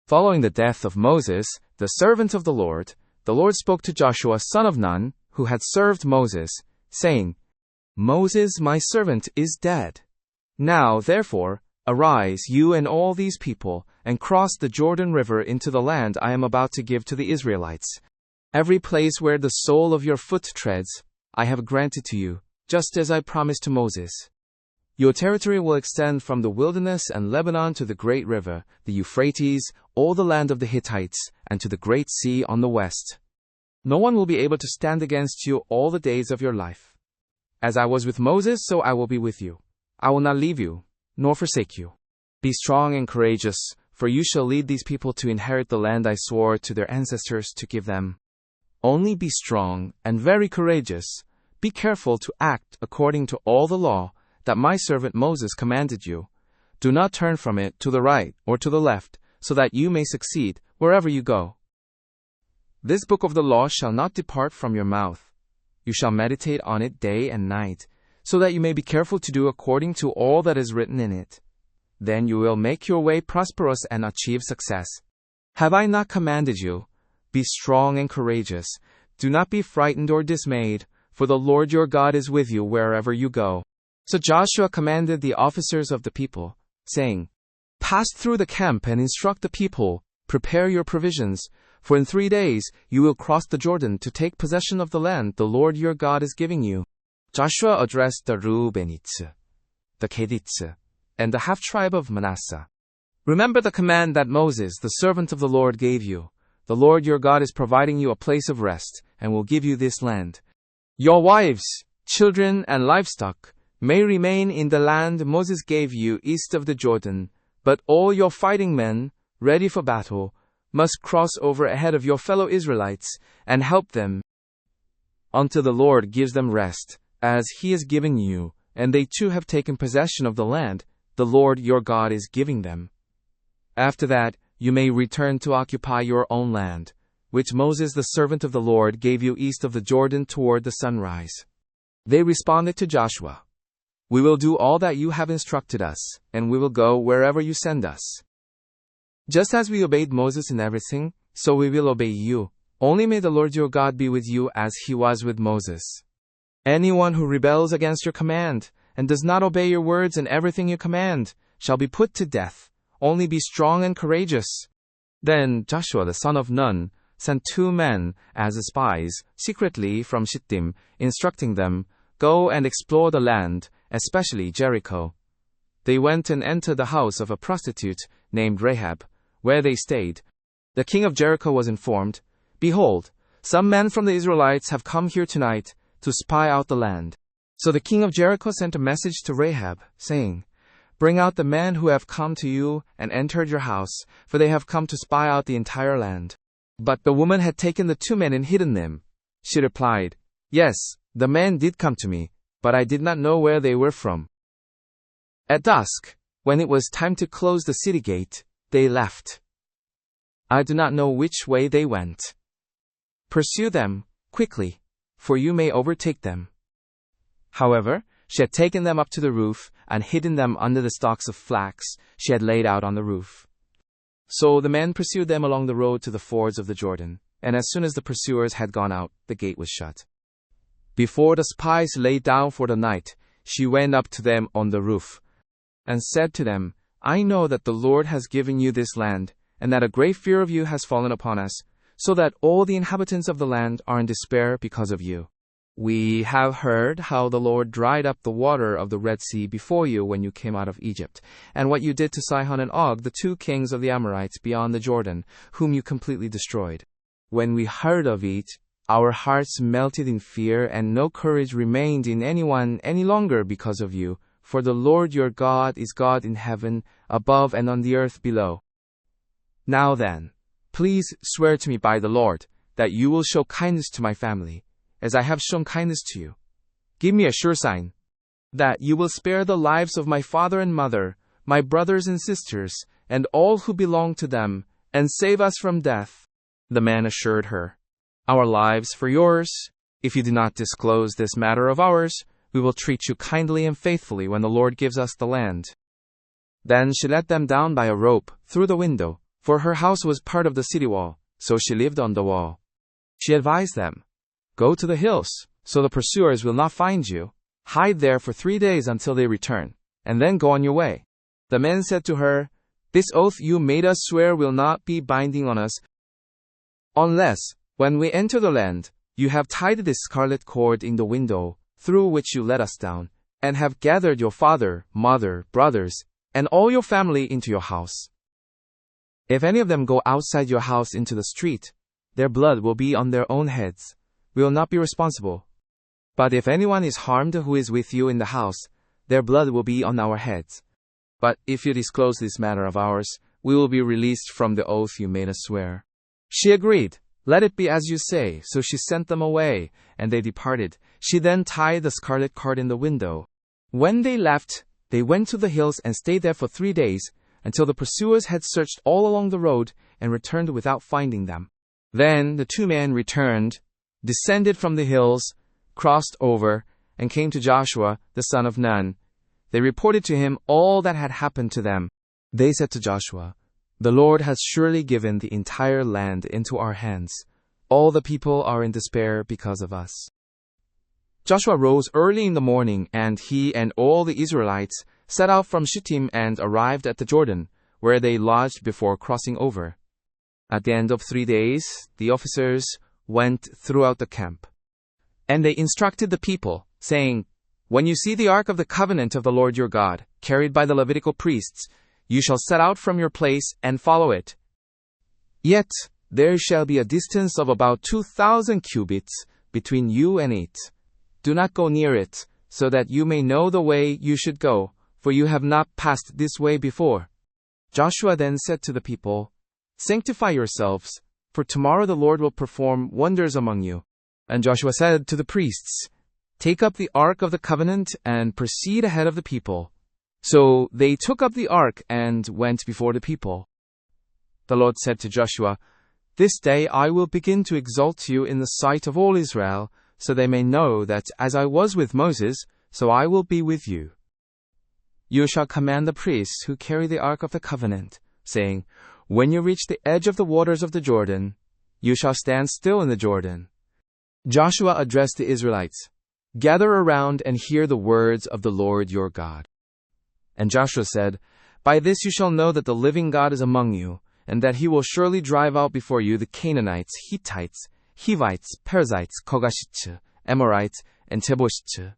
Following the death of Moses, the servant of the Lord spoke to Joshua son of Nun, who had served Moses, saying, Moses my servant is dead. Now, therefore, arise, you and all these people, and cross the Jordan River into the land I am about to give to the Israelites. Every place where the sole of your foot treads, I have granted to you, just as I promised to Moses. Your territory will extend from the wilderness and Lebanon to the great river, the Euphrates, all the land of the Hittites, and to the great sea on the west. No one will be able to stand against you all the days of your life. As I was with Moses, so I will be with you. I will not leave you, nor forsake you. Be strong and courageous, for you shall lead these people to inherit the land I swore to their ancestors to give them. Only be strong and very courageous. Be careful to act according to all the law that my servant Moses commanded you. Do not turn from it to the right or to the left, so that you may succeed wherever you go. This book of the law shall not depart from your mouth. You shall meditate on it day and night, so that you may be careful to do according to all that is written in it. Then you will make your way prosperous and achieve success. Have I not commanded you? Be strong and courageous. Do not be frightened or dismayed, for the Lord your God is with you wherever you go. So Joshua commanded the officers of the people, saying, Pass through the camp and instruct the people, prepare your provisions, for in 3 days you will cross the Jordan to take possession of the land the Lord your God is giving you. Joshua addressed the Reubenites, the Gadites, and the half-tribe of Manasseh. Remember the command that Moses, the servant of the Lord, gave you. The Lord your God is providing you a place of rest, and will give you this land. Your wives, children, and livestock may remain in the land Moses gave you east of the Jordan, but all your fighting men, ready for battle, must cross over ahead of your fellow Israelites and help them until the Lord gives them rest, as He is giving you, and they too have taken possession of the land the Lord your God is giving them. After that, you may return to occupy your own land, which Moses the servant of the Lord gave you east of the Jordan toward the sunrise. They responded to Joshua, We will do all that you have instructed us, and we will go wherever you send us. Just as we obeyed Moses in everything, so we will obey you. Only may the Lord your God be with you as He was with Moses. Anyone who rebels against your command, and does not obey your words and everything you command, shall be put to death. Only be strong and courageous. Then Joshua the son of Nun sent 2 men as spies, secretly from Shittim, instructing them, Go and explore the land, especially Jericho. They went and entered the house of a prostitute named Rahab, where they stayed. The king of Jericho was informed, Behold, some men from the Israelites have come here tonight to spy out the land. So the king of Jericho sent a message to Rahab, saying, Bring out the men who have come to you and entered your house, for they have come to spy out the entire land. But the woman had taken the 2 men and hidden them. She replied, Yes, the men did come to me, but I did not know where they were from. At dusk, when it was time to close the city gate, they left. I do not know which way they went. Pursue them, quickly, for you may overtake them. However, she had taken them up to the roof and hidden them under the stalks of flax she had laid out on the roof. So the men pursued them along the road to the fords of the Jordan, and as soon as the pursuers had gone out, the gate was shut. Before the spies lay down for the night, she went up to them on the roof, and said to them, I know that the Lord has given you this land, and that a great fear of you has fallen upon us, so that all the inhabitants of the land are in despair because of you. We have heard how the Lord dried up the water of the Red Sea before you when you came out of Egypt, and what you did to Sihon and Og, the 2 kings of the Amorites beyond the Jordan, whom you completely destroyed. When we heard of it, our hearts melted in fear, and no courage remained in anyone any longer because of you, for the Lord your God is God in heaven, above and on the earth below. Now then, please swear to me by the Lord, that you will show kindness to my family, as I have shown kindness to you. Give me a sure sign that you will spare the lives of my father and mother, my brothers and sisters, and all who belong to them, and save us from death. The man assured her, Our lives for yours. If you do not disclose this matter of ours, we will treat you kindly and faithfully when the Lord gives us the land. Then she let them down by a rope through the window, for her house was part of the city wall, so she lived on the wall. She advised them, "Go to the hills, so the pursuers will not find you. Hide there for 3 days until they return, and then go on your way." The men said to her, "This oath you made us swear will not be binding on us, unless, when we enter the land, you have tied this scarlet cord in the window through which you let us down, and have gathered your father, mother, brothers, and all your family into your house. If any of them go outside your house into the street, their blood will be on their own heads. We will not be responsible. But if anyone is harmed who is with you in the house, their blood will be on our heads. But if you disclose this matter of ours, we will be released from the oath you made us swear." She agreed, "Let it be as you say." So she sent them away, and they departed. She then tied the scarlet cord in the window. When they left, they went to the hills and stayed there for 3 days, until the pursuers had searched all along the road and returned without finding them. Then the 2 men returned, descended from the hills, crossed over, and came to Joshua, the son of Nun. They reported to him all that had happened to them. They said to Joshua, "The Lord has surely given the entire land into our hands. All the people are in despair because of us." Joshua rose early in the morning, and he and all the Israelites set out from Shittim and arrived at the Jordan, where they lodged before crossing over. At the end of 3 days, the officers went throughout the camp. And they instructed the people, saying, "When you see the ark of the covenant of the Lord your God, carried by the Levitical priests, you shall set out from your place and follow it. Yet there shall be a distance of about 2,000 cubits between you and it. Do not go near it, so that you may know the way you should go, for you have not passed this way before." Joshua then said to the people, "Sanctify yourselves, for tomorrow the Lord will perform wonders among you." And Joshua said to the priests, "Take up the ark of the covenant and proceed ahead of the people." So they took up the ark and went before the people. The Lord said to Joshua, "This day I will begin to exalt you in the sight of all Israel, so they may know that as I was with Moses, so I will be with you. You shall command the priests who carry the ark of the covenant, saying, 'When you reach the edge of the waters of the Jordan, you shall stand still in the Jordan.'" Joshua addressed the Israelites, "Gather around and hear the words of the Lord your God." And Joshua said, "By this you shall know that the living God is among you, and that he will surely drive out before you the Canaanites, Hittites, Hivites, Perizzites, Girgashites, Amorites, and Jebusites.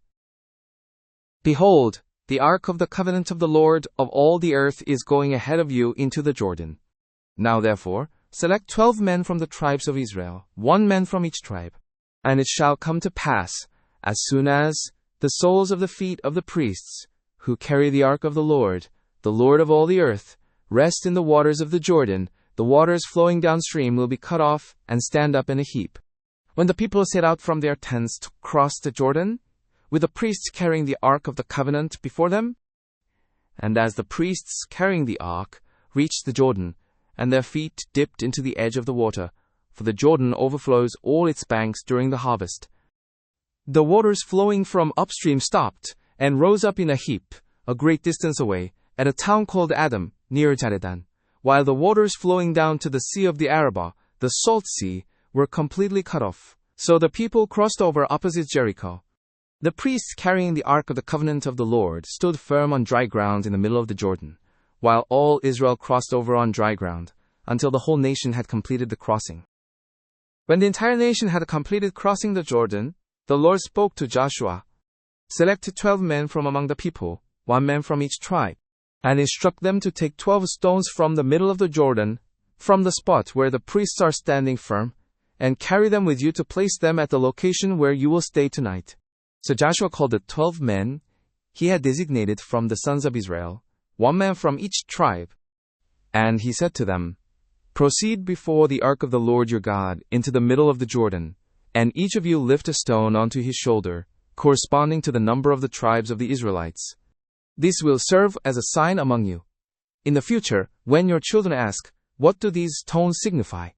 Behold, the ark of the covenant of the Lord of all the earth is going ahead of you into the Jordan. Now therefore, select 12 men from the tribes of Israel, 1 man from each tribe. And it shall come to pass, as soon as the soles of the feet of the priests, who carry the ark of the Lord of all the earth, rest in the waters of the Jordan, the waters flowing downstream will be cut off and stand up in a heap. When the people set out from their tents to cross the Jordan, with the priests carrying the ark of the covenant before them, and as the priests carrying the ark reached the Jordan, and their feet dipped into the edge of the water, for the Jordan overflows all its banks during the harvest, the waters flowing from upstream stopped and rose up in a heap, a great distance away, at a town called Adam, near Zaredan, while the waters flowing down to the Sea of the Arabah, the Salt Sea, were completely cut off. So the people crossed over opposite Jericho. The priests carrying the ark of the covenant of the Lord stood firm on dry ground in the middle of the Jordan, while all Israel crossed over on dry ground, until the whole nation had completed the crossing. When the entire nation had completed crossing the Jordan, the Lord spoke to Joshua, "Select 12 men from among the people, 1 man from each tribe, and instruct them to take 12 stones from the middle of the Jordan, from the spot where the priests are standing firm, and carry them with you to place them at the location where you will stay tonight." So Joshua called the 12 men he had designated from the sons of Israel, 1 man from each tribe. And he said to them, "Proceed before the ark of the Lord your God into the middle of the Jordan, and each of you lift a stone onto his shoulder, corresponding to the number of the tribes of the Israelites. This will serve as a sign among you. In the future, when your children ask, 'What do these stones signify?'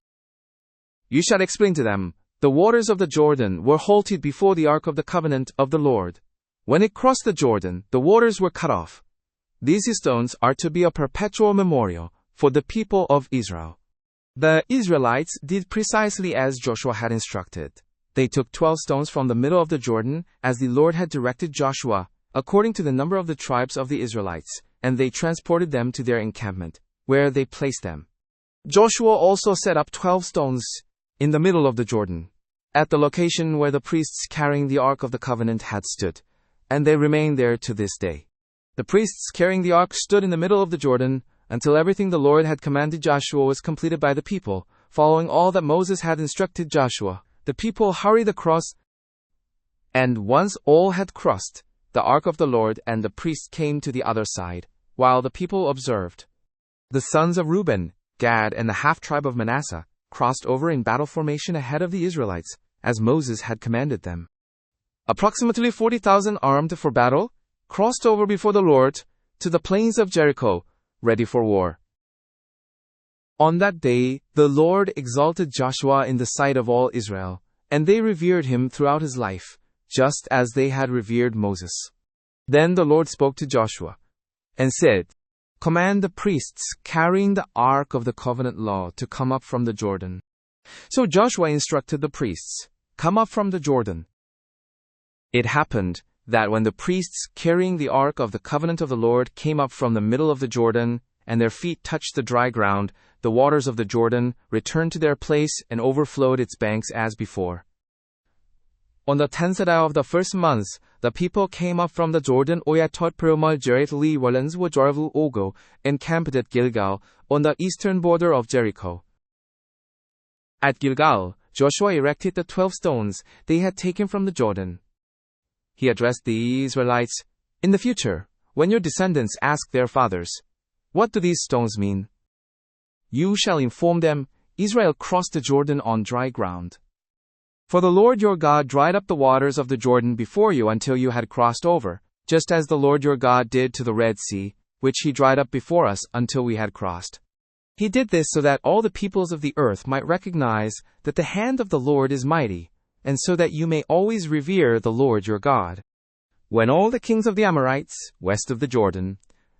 you shall explain to them, 'The waters of the Jordan were halted before the ark of the covenant of the Lord. When it crossed the Jordan, the waters were cut off. These stones are to be a perpetual memorial for the people of Israel. The Israelites did precisely as Joshua had instructed. They took 12 stones from the middle of the Jordan, as the Lord had directed Joshua, according to the number of the tribes of the Israelites, and they transported them to their encampment, where they placed them. Joshua also set up 12 stones in the middle of the Jordan, at the location where the priests carrying the Ark of the Covenant had stood, and they remain there to this day. The priests carrying the Ark stood in the middle of the Jordan, until everything the Lord had commanded Joshua was completed by the people. Following all that Moses had instructed Joshua, the people hurried across, and once all had crossed, the Ark of the Lord and the priests came to the other side, while the people observed. The sons of Reuben, Gad, and the half-tribe of Manasseh crossed over in battle formation ahead of the Israelites, as Moses had commanded them. Approximately 40,000 armed for battle crossed over before the Lord to the plains of Jericho, ready for war. On that day, the Lord exalted Joshua in the sight of all Israel, and they revered him throughout his life, just as they had revered Moses. Then the Lord spoke to Joshua and said, "Command the priests carrying the Ark of the Covenant law to come up from the Jordan." So Joshua instructed the priests, "Come up from the Jordan." It happened that when the priests carrying the Ark of the Covenant of the Lord came up from the middle of the Jordan, and their feet touched the dry ground, the waters of the Jordan returned to their place and overflowed its banks as before. On the 10th day of the first month, the people came up from the Jordan Oyatot Perumal Jeret Li Walans Wajarvu Ogo, and camped at Gilgal, on the eastern border of Jericho. At Gilgal, Joshua erected the 12 stones they had taken from the Jordan. He addressed the Israelites, "In the future, when your descendants ask their fathers, 'What do these stones mean?' you shall inform them, 'Israel crossed the Jordan on dry ground.' For the Lord your God dried up the waters of the Jordan before you until you had crossed over, just as the Lord your God did to the Red Sea, which he dried up before us until we had crossed. He did this so that all the peoples of the earth might recognize that the hand of the Lord is mighty, and so that you may always revere the Lord your God. When all the kings of the Amorites, west of the Jordan,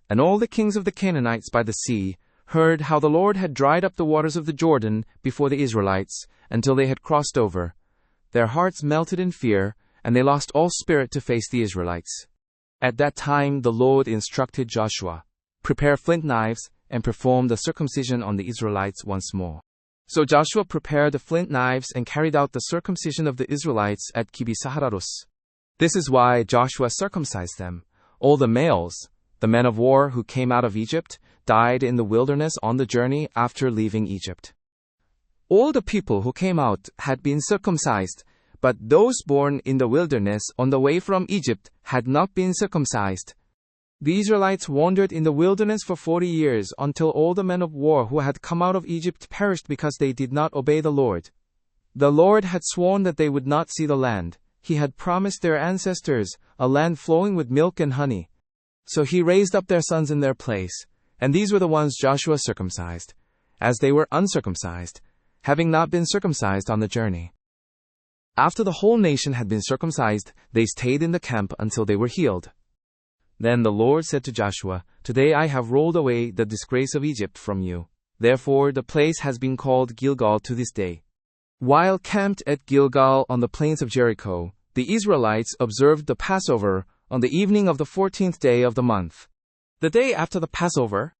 and all the kings of the Canaanites by the sea, heard how the Lord had dried up the waters of the Jordan before the Israelites, until they had crossed over, their hearts melted in fear, and they lost all spirit to face the Israelites. At that time the Lord instructed Joshua, "Prepare flint knives, and perform the circumcision on the Israelites once more." So Joshua prepared the flint knives and carried out the circumcision of the Israelites at Kibisahararos. This is why Joshua circumcised them. All the males, the men of war who came out of Egypt, died in the wilderness on the journey after leaving Egypt. All the people who came out had been circumcised, but those born in the wilderness on the way from Egypt had not been circumcised. The Israelites wandered in the wilderness for 40 years until all the men of war who had come out of Egypt perished because they did not obey the Lord. The Lord had sworn that they would not see the land he had promised their ancestors, a land flowing with milk and honey. So he raised up their sons in their place, and these were the ones Joshua circumcised, as they were uncircumcised, having not been circumcised on the journey. After the whole nation had been circumcised, they stayed in the camp until they were healed. Then the Lord said to Joshua, "Today I have rolled away the disgrace of Egypt from you." Therefore the place has been called Gilgal to this day. While camped at Gilgal on the plains of Jericho, the Israelites observed the Passover on the evening of the 14th day of the month. The day after the Passover,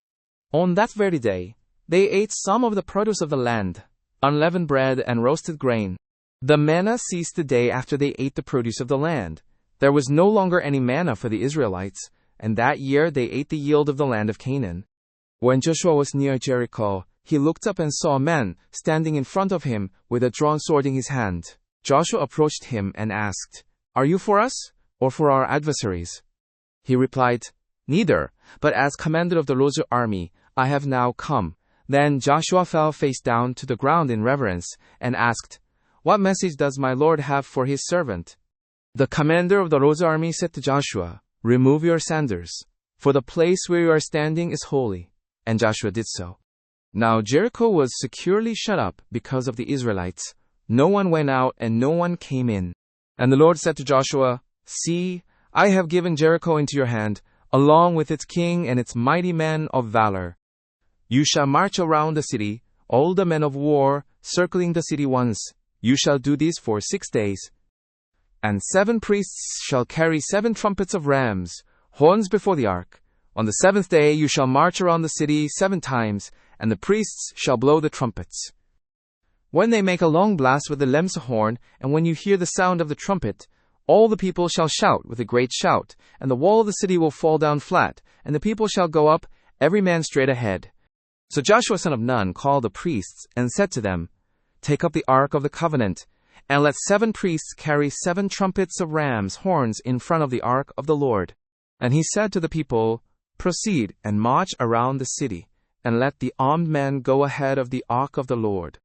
on that very day, they ate some of the produce of the land, unleavened bread and roasted grain. The manna ceased the day after they ate the produce of the land. There was no longer any manna for the Israelites, and that year they ate the yield of the land of Canaan. When Joshua was near Jericho, he looked up and saw a man standing in front of him with a drawn sword in his hand. Joshua approached him and asked, "Are you for us, or for our adversaries?" He replied, "Neither, but as commander of the Lord's army, I have now come." Then Joshua fell face down to the ground in reverence and asked, "What message does my Lord have for his servant?" The commander of the Lord's army said to Joshua, "Remove your sandals, for the place where you are standing is holy." And Joshua did so. Now Jericho was securely shut up because of the Israelites. No one went out and no one came in. And the Lord said to Joshua, "See, I have given Jericho into your hand, along with its king and its mighty men of valor. You shall march around the city, all the men of war, circling the city once. You shall do this for 6 days. And 7 priests shall carry 7 trumpets of rams, horns before the ark. On the 7th day you shall march around the city 7 times, and the priests shall blow the trumpets. When they make a long blast with the lamb's horn, and when you hear the sound of the trumpet, all the people shall shout with a great shout, and the wall of the city will fall down flat, and the people shall go up, every man straight ahead. So Joshua son of Nun called the priests, and said to them, Take up the ark of the covenant, and let 7 priests carry 7 trumpets of rams' horns in front of the ark of the Lord. And he said to the people, Proceed and march around the city, and let the armed men go ahead of the ark of the Lord.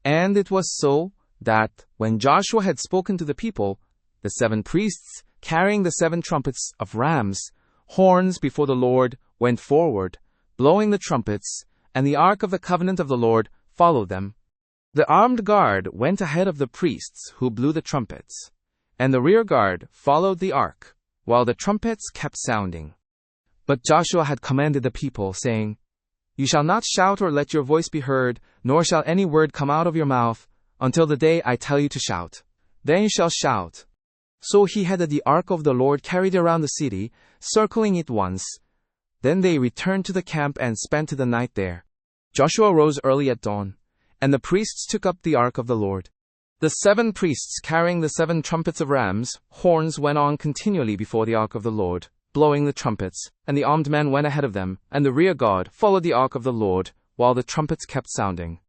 And it was so, that, when Joshua had spoken to the people, the 7 priests, carrying the 7 trumpets of rams' horns before the Lord, went forward, blowing the trumpets, and the ark of the covenant of the Lord followed them. The armed guard went ahead of the priests who blew the trumpets, and the rear guard followed the ark, while the trumpets kept sounding. But Joshua had commanded the people, saying, You shall not shout or let your voice be heard, nor shall any word come out of your mouth, until the day I tell you to shout. Then you shall shout. So he had the ark of the Lord carried around the city, circling it once. Then they returned to the camp and spent the night there. Joshua rose early at dawn, and the priests took up the ark of the Lord. The 7 priests carrying the 7 trumpets of rams' horns went on continually before the ark of the Lord, blowing the trumpets, and the armed men went ahead of them, and the rear guard followed the ark of the Lord, while the trumpets kept sounding.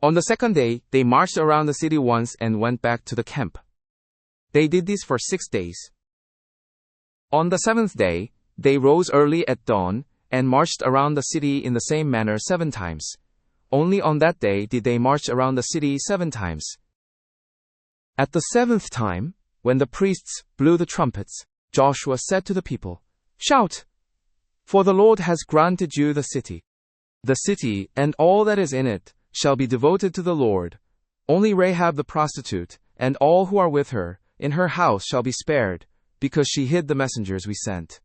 On the 2nd day, they marched around the city once and went back to the camp. They did this for 6 days. On the 7th day, they rose early at dawn, and marched around the city in the same manner 7 times. Only on that day did they march around the city 7 times. At the 7th time, when the priests blew the trumpets, Joshua said to the people, Shout! For the Lord has granted you the city. The city, and all that is in it, shall be devoted to the Lord. Only Rahab the prostitute, and all who are with her, in her house shall be spared, because she hid the messengers we sent.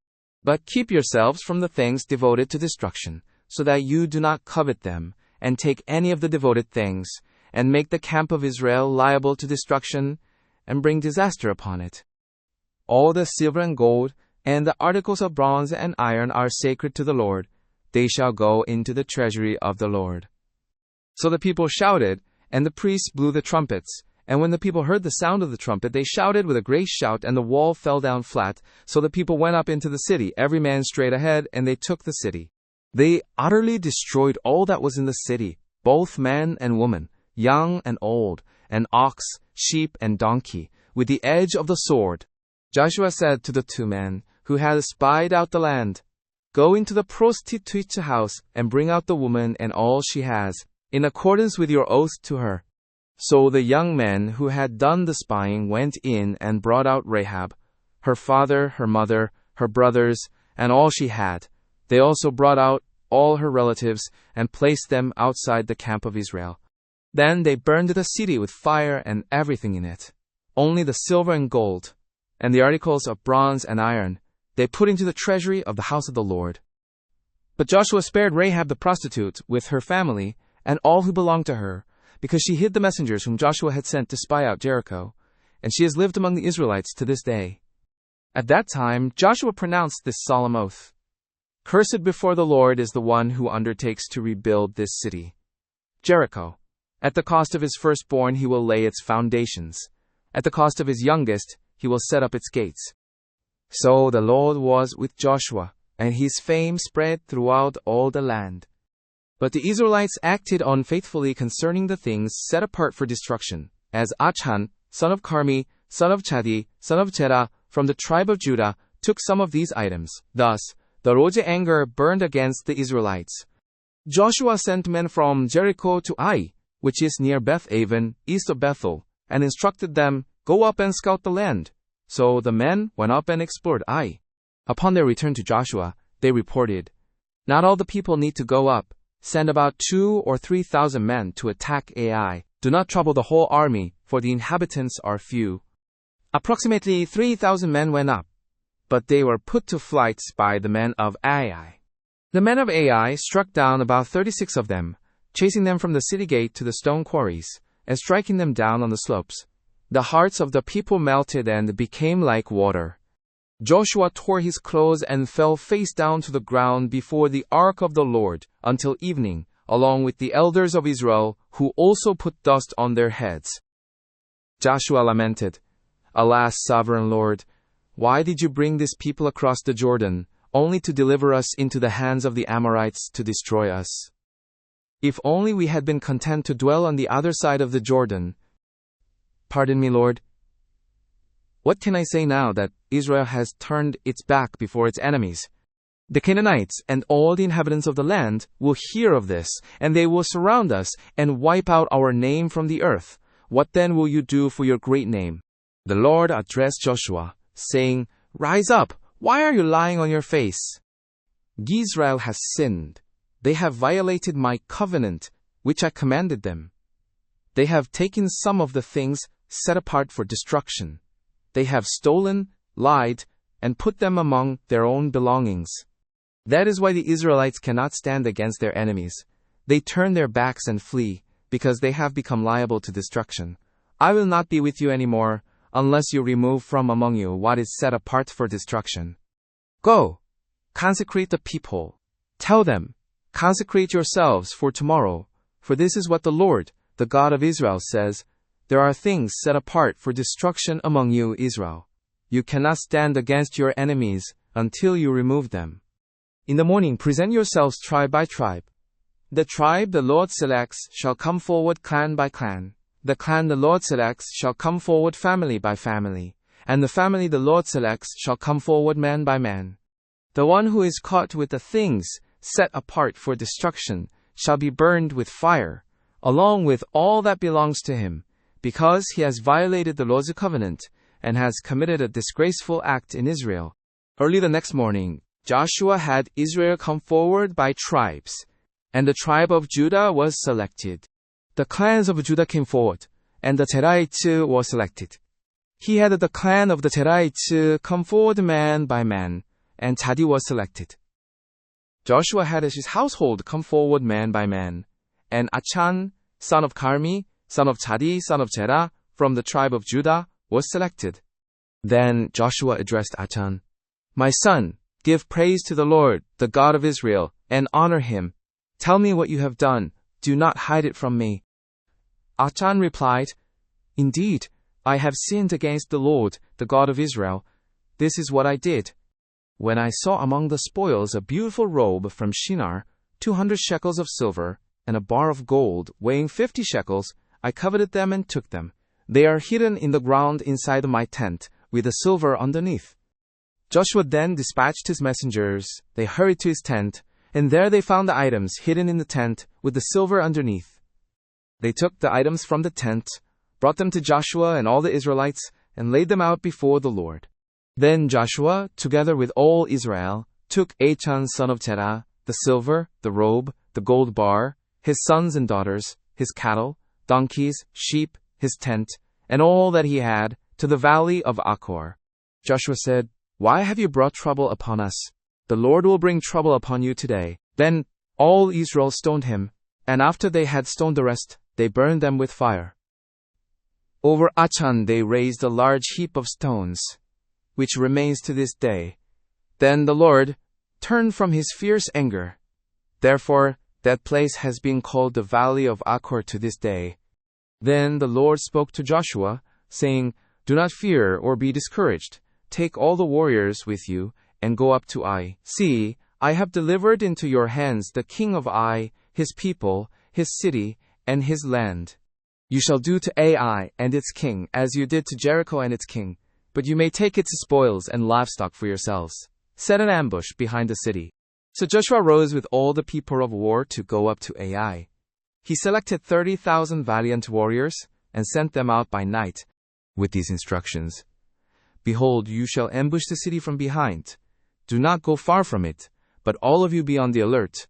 But keep yourselves from the things devoted to destruction, so that you do not covet them, and take any of the devoted things, and make the camp of Israel liable to destruction, and bring disaster upon it. All the silver and gold, and the articles of bronze and iron are sacred to the Lord. They shall go into the treasury of the Lord. So the people shouted, and the priests blew the trumpets. And when the people heard the sound of the trumpet, they shouted with a great shout, and the wall fell down flat. So the people went up into the city, every man straight ahead, and they took the city. They utterly destroyed all that was in the city, both man and woman, young and old, and ox, sheep, and donkey, with the edge of the sword. Joshua said to the 2 men who had spied out the land, Go into the prostitute's house, and bring out the woman and all she has, in accordance with your oath to her. So the young men who had done the spying went in and brought out Rahab, her father, her mother, her brothers, and all she had. They also brought out all her relatives and placed them outside the camp of Israel. Then they burned the city with fire and everything in it. Only the silver and gold, and the articles of bronze and iron, they put into the treasury of the house of the Lord. But Joshua spared Rahab the prostitute with her family and all who belonged to her, because she hid the messengers whom Joshua had sent to spy out Jericho, and she has lived among the Israelites to this day. At that time Joshua pronounced this solemn oath, Cursed before the Lord is the one who undertakes to rebuild this city, Jericho. At the cost of his firstborn he will lay its foundations. At the cost of his youngest he will set up its gates. So the Lord was with Joshua, and his fame spread throughout all the land. But the Israelites acted unfaithfully concerning the things set apart for destruction, as Achan, son of Carmi, son of Chadi, son of Zerah, from the tribe of Judah, took some of these items. Thus, the Lord's anger burned against the Israelites. Joshua sent men from Jericho to Ai, which is near Beth-aven, east of Bethel, and instructed them, Go up and scout the land. So the men went up and explored Ai. Upon their return to Joshua, they reported, Not all the people need to go up. Send about 2,000 or 3,000 men to attack Ai. Do not trouble the whole army, for the inhabitants are few. Approximately 3,000 men went up, but they were put to flight by the men of Ai. The men of Ai struck down about 36 of them, chasing them from the city gate to the stone quarries, and striking them down on the slopes. The hearts of the people melted and became like water. Joshua tore his clothes and fell face down to the ground before the ark of the Lord until evening, along with the elders of Israel, who also put dust on their heads. Joshua lamented, "Alas, sovereign Lord, why did you bring this people across the Jordan, only to deliver us into the hands of the Amorites to destroy us? If only we had been content to dwell on the other side of the Jordan. Pardon me, Lord. What can I say now that Israel has turned its back before its enemies? The Canaanites and all the inhabitants of the land will hear of this, and they will surround us and wipe out our name from the earth. What then will you do for your great name?" The Lord addressed Joshua, saying, "Rise up. Why are you lying on your face? Israel has sinned. They have violated my covenant, which I commanded them. They have taken some of the things set apart for destruction. They have stolen, lied, and put them among their own belongings. That is why the Israelites cannot stand against their enemies. They turn their backs and flee, because they have become liable to destruction. I will not be with you anymore, unless you remove from among you what is set apart for destruction. Go, consecrate the people. Tell them, consecrate yourselves for tomorrow, for this is what the Lord, the God of Israel, says, there are things set apart for destruction among you, Israel. You cannot stand against your enemies until you remove them. In the morning present yourselves tribe by tribe. The tribe the Lord selects shall come forward clan by clan. The clan the Lord selects shall come forward family by family, and the family the Lord selects shall come forward man by man. The one who is caught with the things set apart for destruction shall be burned with fire, along with all that belongs to him, because he has violated the Lord's covenant and has committed a disgraceful act in Israel. Early the next morning, Joshua had Israel come forward by tribes, and the tribe of Judah was selected. The clans of Judah came forward, and the Zerahites were selected. He had the clan of the Zerahites come forward man by man, and Jadi was selected. Joshua had his household come forward man by man, and Achan, son of Carmi, son of Jadi, son of Zerah, from the tribe of Judah, was selected. Then Joshua addressed Achan, "My son, give praise to the Lord, the God of Israel, and honor him. Tell me what you have done. Do not hide it from me." Achan replied, "Indeed, I have sinned against the Lord, the God of Israel. This is what I did. When I saw among the spoils a beautiful robe from Shinar, 200 shekels of silver, and a bar of gold weighing 50 shekels, I coveted them and took them. They are hidden in the ground inside my tent, with the silver underneath." Joshua then dispatched his messengers. They hurried to his tent, and there they found the items hidden in the tent, with the silver underneath. They took the items from the tent, brought them to Joshua and all the Israelites, and laid them out before the Lord. Then Joshua, together with all Israel, took Achan son of Zerah, the silver, the robe, the gold bar, his sons and daughters, his cattle, donkeys, sheep, his tent, and all that he had, to the valley of Achor. Joshua said, "Why have you brought trouble upon us? The Lord will bring trouble upon you today." Then all Israel stoned him, and after they had stoned the rest, they burned them with fire. Over Achan they raised a large heap of stones, which remains to this day. Then the Lord turned from his fierce anger. Therefore, that place has been called the Valley of Achor to this day. Then the Lord spoke to Joshua, saying, "Do not fear or be discouraged. Take all the warriors with you, and go up to Ai. See, I have delivered into your hands the king of Ai, his people, his city, and his land. You shall do to Ai and its king as you did to Jericho and its king, but you may take its spoils and livestock for yourselves. Set an ambush behind the city." So Joshua rose with all the people of war to go up to Ai. He selected 30,000 valiant warriors and sent them out by night with these instructions: "Behold, you shall ambush the city from behind. Do not go far from it, but all of you be on the alert.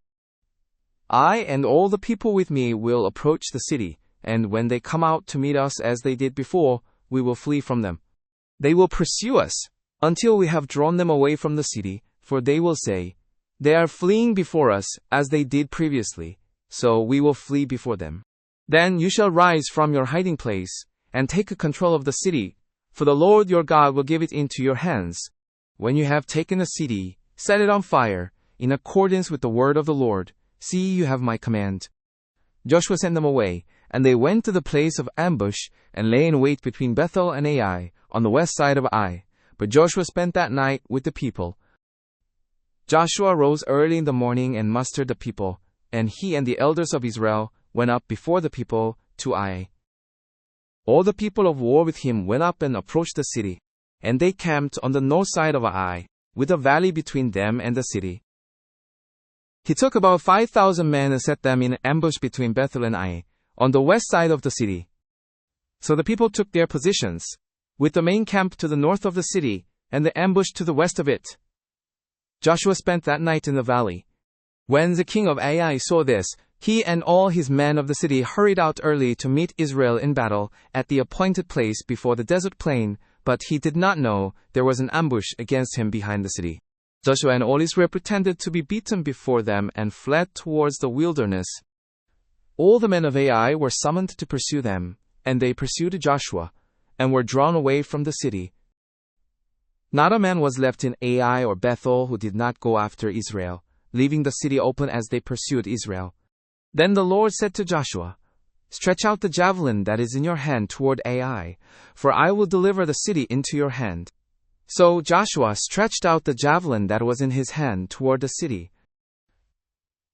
I and all the people with me will approach the city, and when they come out to meet us as they did before, we will flee from them. They will pursue us until we have drawn them away from the city, for they will say, They are fleeing before us, as they did previously, so we will flee before them. Then you shall rise from your hiding place, and take control of the city, for the Lord your God will give it into your hands. When you have taken the city, set it on fire, in accordance with the word of the Lord. See, you have my command. Joshua sent them away, and they went to the place of ambush, and lay in wait between Bethel and Ai, on the west side of Ai. But Joshua spent that night with the people. Joshua rose early in the morning and mustered the people, and he and the elders of Israel went up before the people to Ai. All the people of war with him went up and approached the city, and they camped on the north side of Ai, with a valley between them and the city. He took about 5,000 men and set them in ambush between Bethel and Ai, on the west side of the city. So the people took their positions, with the main camp to the north of the city, and the ambush to the west of it. Joshua spent that night in the valley. When the king of Ai saw this, he and all his men of the city hurried out early to meet Israel in battle at the appointed place before the desert plain, but he did not know there was an ambush against him behind the city. Joshua and all Israel pretended to be beaten before them and fled towards the wilderness. All the men of Ai were summoned to pursue them, and they pursued Joshua, and were drawn away from the city. Not a man was left in Ai or Bethel who did not go after Israel, leaving the city open as they pursued Israel. Then the Lord said to Joshua, "Stretch out the javelin that is in your hand toward Ai, for I will deliver the city into your hand." So Joshua stretched out the javelin that was in his hand toward the city.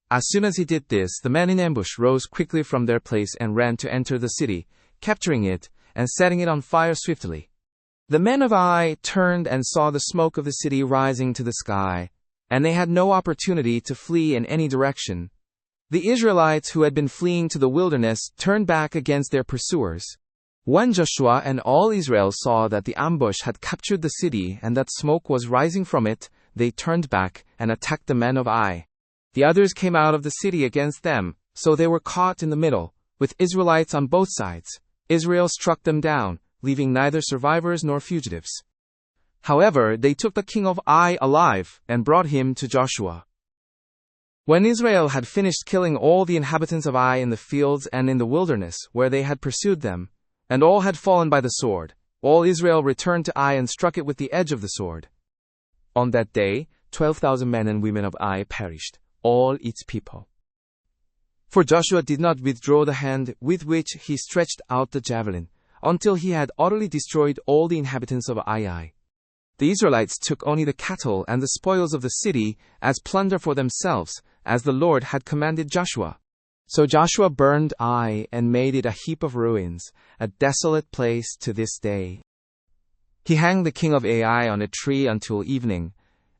As soon as he did this, the men in ambush rose quickly from their place and ran to enter the city, capturing it and setting it on fire swiftly. The men of Ai turned and saw the smoke of the city rising to the sky, and they had no opportunity to flee in any direction. The Israelites who had been fleeing to the wilderness turned back against their pursuers. When Joshua and all Israel saw that the ambush had captured the city and that smoke was rising from it, they turned back and attacked the men of Ai. The others came out of the city against them, so they were caught in the middle, with Israelites on both sides. Israel struck them down, leaving neither survivors nor fugitives. However, they took the king of Ai alive and brought him to Joshua. When Israel had finished killing all the inhabitants of Ai in the fields and in the wilderness where they had pursued them, and all had fallen by the sword, all Israel returned to Ai and struck it with the edge of the sword. On that day, 12,000 men and women of Ai perished, all its people. For Joshua did not withdraw the hand with which he stretched out the javelin, until he had utterly destroyed all the inhabitants of Ai. The Israelites took only the cattle and the spoils of the city as plunder for themselves, as the Lord had commanded Joshua. So Joshua burned Ai and made it a heap of ruins, a desolate place to this day. He hanged the king of Ai on a tree until evening,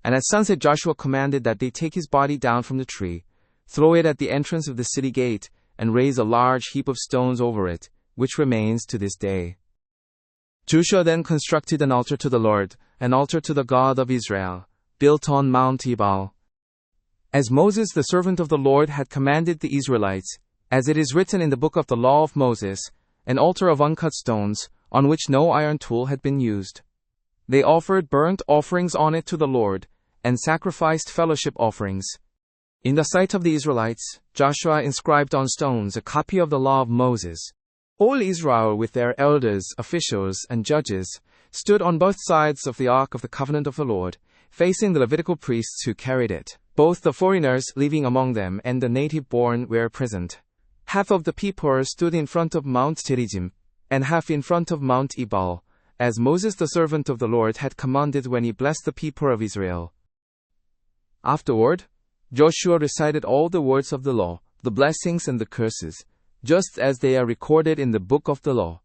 and at sunset Joshua commanded that they take his body down from the tree, throw it at the entrance of the city gate, and raise a large heap of stones over it, which remains to this day. Joshua then constructed an altar to the Lord, an altar to the God of Israel, built on Mount Ebal. As Moses the servant of the Lord had commanded the Israelites, as it is written in the book of the law of Moses, an altar of uncut stones, on which no iron tool had been used. They offered burnt offerings on it to the Lord, and sacrificed fellowship offerings. In the sight of the Israelites, Joshua inscribed on stones a copy of the law of Moses. All Israel with their elders, officials, and judges stood on both sides of the Ark of the Covenant of the Lord, facing the Levitical priests who carried it. Both the foreigners living among them and the native-born were present. Half of the people stood in front of Mount Gerizim, and half in front of Mount Ebal, as Moses the servant of the Lord had commanded when he blessed the people of Israel. Afterward, Joshua recited all the words of the law, the blessings and the curses, just as they are recorded in the book of the law.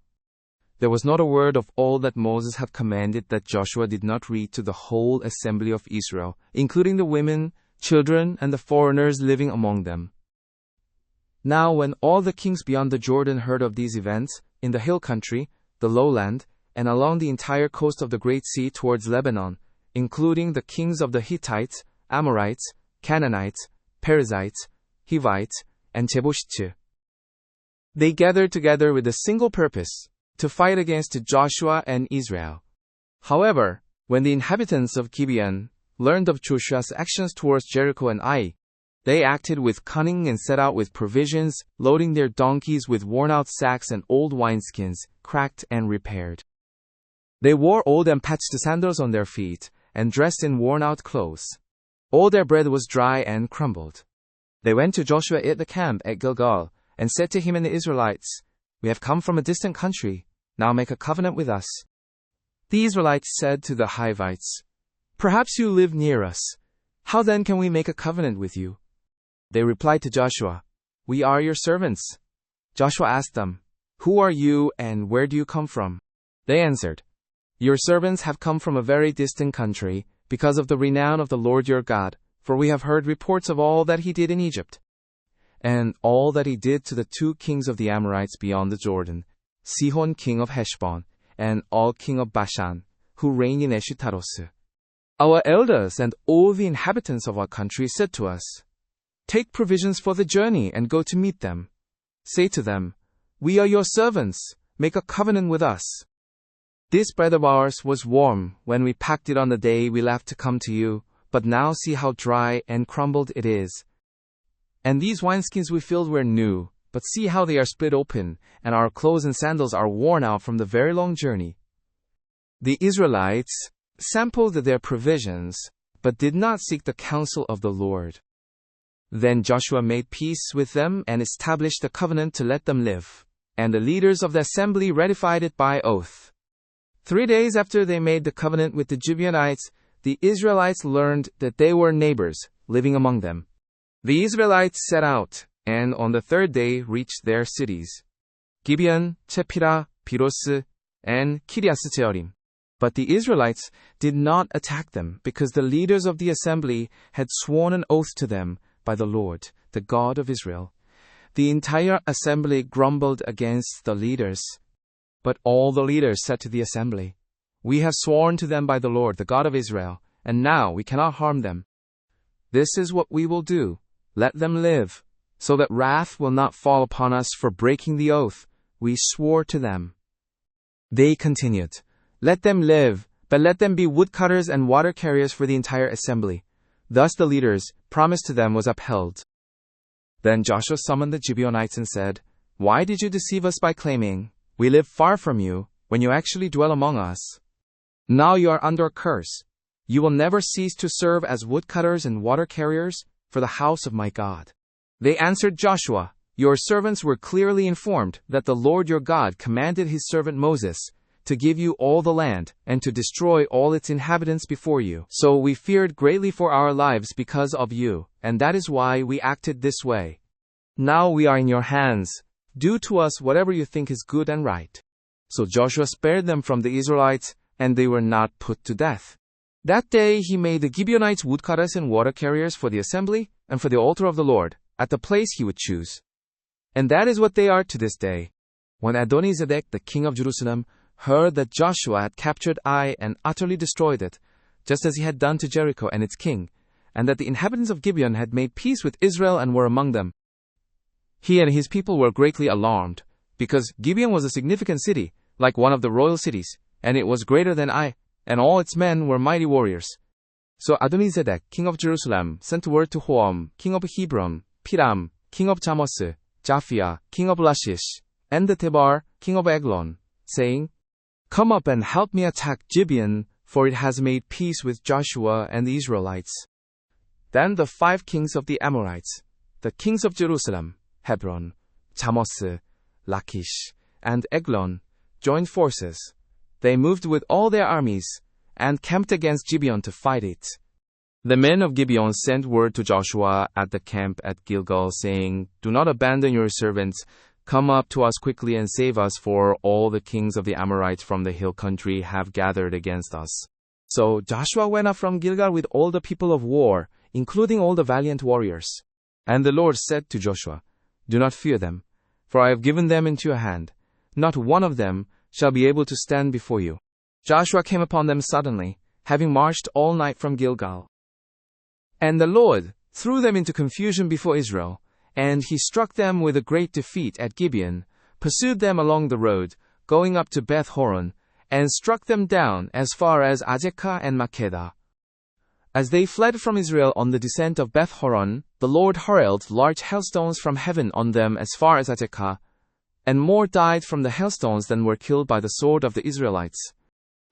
There was not a word of all that Moses had commanded that Joshua did not read to the whole assembly of Israel, including the women, children, and the foreigners living among them. Now when all the kings beyond the Jordan heard of these events, in the hill country, the lowland, and along the entire coast of the Great Sea towards Lebanon, including the kings of the Hittites, Amorites, Canaanites, Perizzites, Hivites, and Jebusites, they gathered together with a single purpose, to fight against Joshua and Israel. However, when the inhabitants of Gibeon, learned of Joshua's actions towards Jericho and Ai. They acted with cunning and set out with provisions, loading their donkeys with worn-out sacks and old wineskins, cracked and repaired. They wore old and patched sandals on their feet, and dressed in worn-out clothes. All their bread was dry and crumbled. They went to Joshua at the camp at Gilgal, and said to him and the Israelites, "We have come from a distant country. Now make a covenant with us." The Israelites said to the Hivites, "Perhaps you live near us. How then can we make a covenant with you?" They replied to Joshua, "We are your servants." Joshua asked them, "Who are you and where do you come from?" They answered, "Your servants have come from a very distant country, because of the renown of the Lord your God, for we have heard reports of all that he did in Egypt, and all that he did to the 2 kings of the Amorites beyond the Jordan, Sihon king of Heshbon, and Og king of Bashan, who reigned in Eshtaroth. Our elders and all the inhabitants of our country said to us, 'Take provisions for the journey and go to meet them. Say to them, "We are your servants, make a covenant with us." This bread of ours was warm when we packed it on the day we left to come to you, but now see how dry and crumbled it is. And these wineskins we filled were new, but see how they are split open, and our clothes and sandals are worn out from the very long journey.' The Israelites sampled their provisions, but did not seek the counsel of the Lord. Then Joshua made peace with them and established a covenant to let them live, and the leaders of the assembly ratified it by oath. 3 days after they made the covenant with the Gibeonites, the Israelites learned that they were neighbors, living among them. The Israelites set out, and on the 3rd day reached their cities, Gibeon, Chephirah, Piros, and Kiriath-jearim. But the Israelites did not attack them, because the leaders of the assembly had sworn an oath to them by the Lord, the God of Israel. The entire assembly grumbled against the leaders. But all the leaders said to the assembly, "We have sworn to them by the Lord, the God of Israel, and now we cannot harm them. This is what we will do. Let them live, so that wrath will not fall upon us for breaking the oath we swore to them." They continued, "Let them live, but let them be woodcutters and water carriers for the entire assembly." Thus the leaders' promise to them was upheld. Then Joshua summoned the Gibeonites and said, "Why did you deceive us by claiming, 'We live far from you,' when you actually dwell among us? Now you are under a curse. You will never cease to serve as woodcutters and water carriers for the house of my God." They answered Joshua, "Your servants were clearly informed that the Lord your God commanded his servant Moses to give you all the land, and to destroy all its inhabitants before you. So we feared greatly for our lives because of you, and that is why we acted this way. Now we are in your hands. Do to us whatever you think is good and right." So Joshua spared them from the Israelites, and they were not put to death. That day he made the Gibeonites woodcutters and water carriers for the assembly, and for the altar of the Lord, at the place he would choose. And that is what they are to this day. When Adonizedek, the king of Jerusalem, heard that Joshua had captured Ai and utterly destroyed it, just as he had done to Jericho and its king, and that the inhabitants of Gibeon had made peace with Israel and were among them, he and his people were greatly alarmed, because Gibeon was a significant city, like one of the royal cities, and it was greater than Ai, and all its men were mighty warriors. So Adonizedek, king of Jerusalem, sent word to Hoam, king of Hebron, Piram, king of Jarmuth, Japhia, king of Lachish, and Tebar, king of Eglon, saying, "Come up and help me attack Gibeon, for it has made peace with Joshua and the Israelites." Then the 5 kings of the Amorites, the kings of Jerusalem, Hebron, Jarmuth, Lachish, and Eglon, joined forces. They moved with all their armies, and camped against Gibeon to fight it. The men of Gibeon sent word to Joshua at the camp at Gilgal, saying, "Do not abandon your servants. Come up to us quickly and save us, for all the kings of the Amorites from the hill country have gathered against us." So Joshua went up from Gilgal with all the people of war, including all the valiant warriors. And the Lord said to Joshua, "Do not fear them, for I have given them into your hand. Not one of them shall be able to stand before you." Joshua came upon them suddenly, having marched all night from Gilgal. And the Lord threw them into confusion before Israel, and he struck them with a great defeat at Gibeon, pursued them along the road, going up to Beth Horon, and struck them down as far as Azekah and Makkedah. As they fled from Israel on the descent of Beth Horon, the Lord hurled large hailstones from heaven on them as far as Azekah, and more died from the hailstones than were killed by the sword of the Israelites.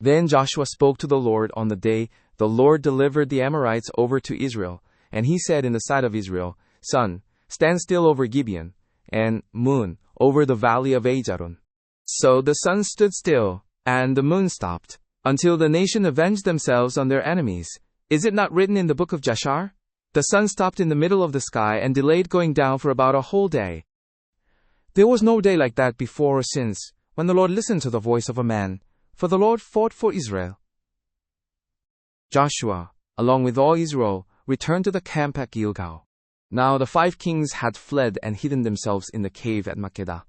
Then Joshua spoke to the Lord on the day the Lord delivered the Amorites over to Israel, and he said in the sight of Israel, Sun, stand still over Gibeon, and moon, over the valley of Ajalon. So the sun stood still, and the moon stopped, until the nation avenged themselves on their enemies. Is it not written in the book of Jashar? The sun stopped in the middle of the sky and delayed going down for about a whole day. There was no day like that before or since, when the Lord listened to the voice of a man, for the Lord fought for Israel. Joshua, along with all Israel, returned to the camp at Gilgal. Now the 5 kings had fled and hidden themselves in the cave at Makkedah.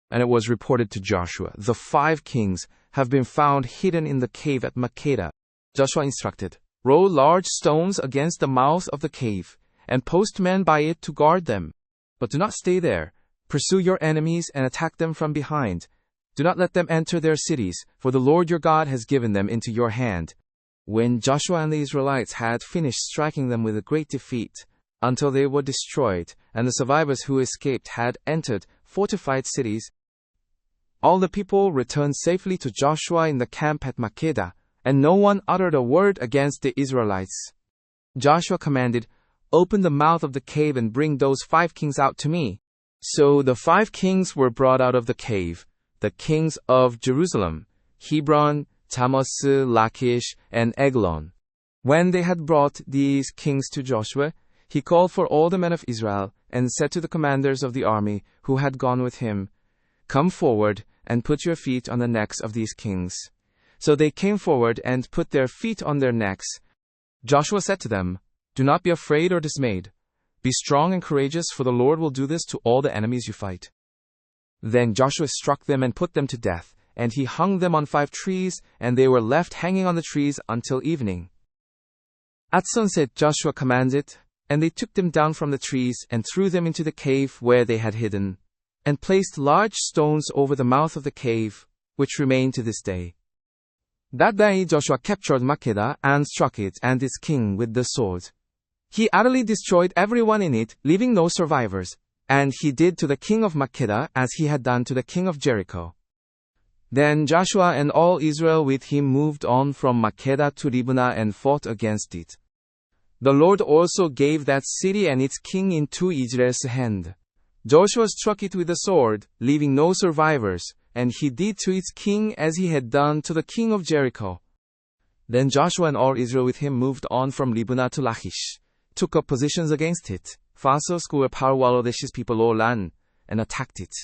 And it was reported to Joshua, the 5 kings have been found hidden in the cave at Makkedah. Joshua instructed, roll large stones against the mouth of the cave, and post men by it to guard them. But do not stay there. Pursue your enemies and attack them from behind. Do not let them enter their cities, for the Lord your God has given them into your hand. When Joshua and the Israelites had finished striking them with a great defeat, until they were destroyed, and the survivors who escaped had entered fortified cities, all the people returned safely to Joshua in the camp at Makkedah, and no one uttered a word against the Israelites. Joshua commanded, open the mouth of the cave and bring those 5 kings out to me. So the 5 kings were brought out of the cave, the kings of Jerusalem, Hebron, Tamas, Lachish, and Eglon. When they had brought these kings to Joshua, he called for all the men of Israel, and said to the commanders of the army who had gone with him, come forward, and put your feet on the necks of these kings. So they came forward and put their feet on their necks. Joshua said to them, do not be afraid or dismayed. Be strong and courageous, for the Lord will do this to all the enemies you fight. Then Joshua struck them and put them to death, and he hung them on 5 trees, and they were left hanging on the trees until evening. At sunset Joshua commanded, and they took them down from the trees and threw them into the cave where they had hidden, and placed large stones over the mouth of the cave, which remain to this day. That day Joshua captured Makkedah and struck it and its king with the sword. He utterly destroyed everyone in it, leaving no survivors, and he did to the king of Makkedah as he had done to the king of Jericho. Then Joshua and all Israel with him moved on from Makkedah to Libnah and fought against it. The Lord also gave that city and its king into Israel's hand. Joshua struck it with the sword, leaving no survivors, and he did to its king as he had done to the king of Jericho. Then Joshua and all Israel with him moved on from Libnah to Lachish, took up positions against it, Lash's people and attacked it.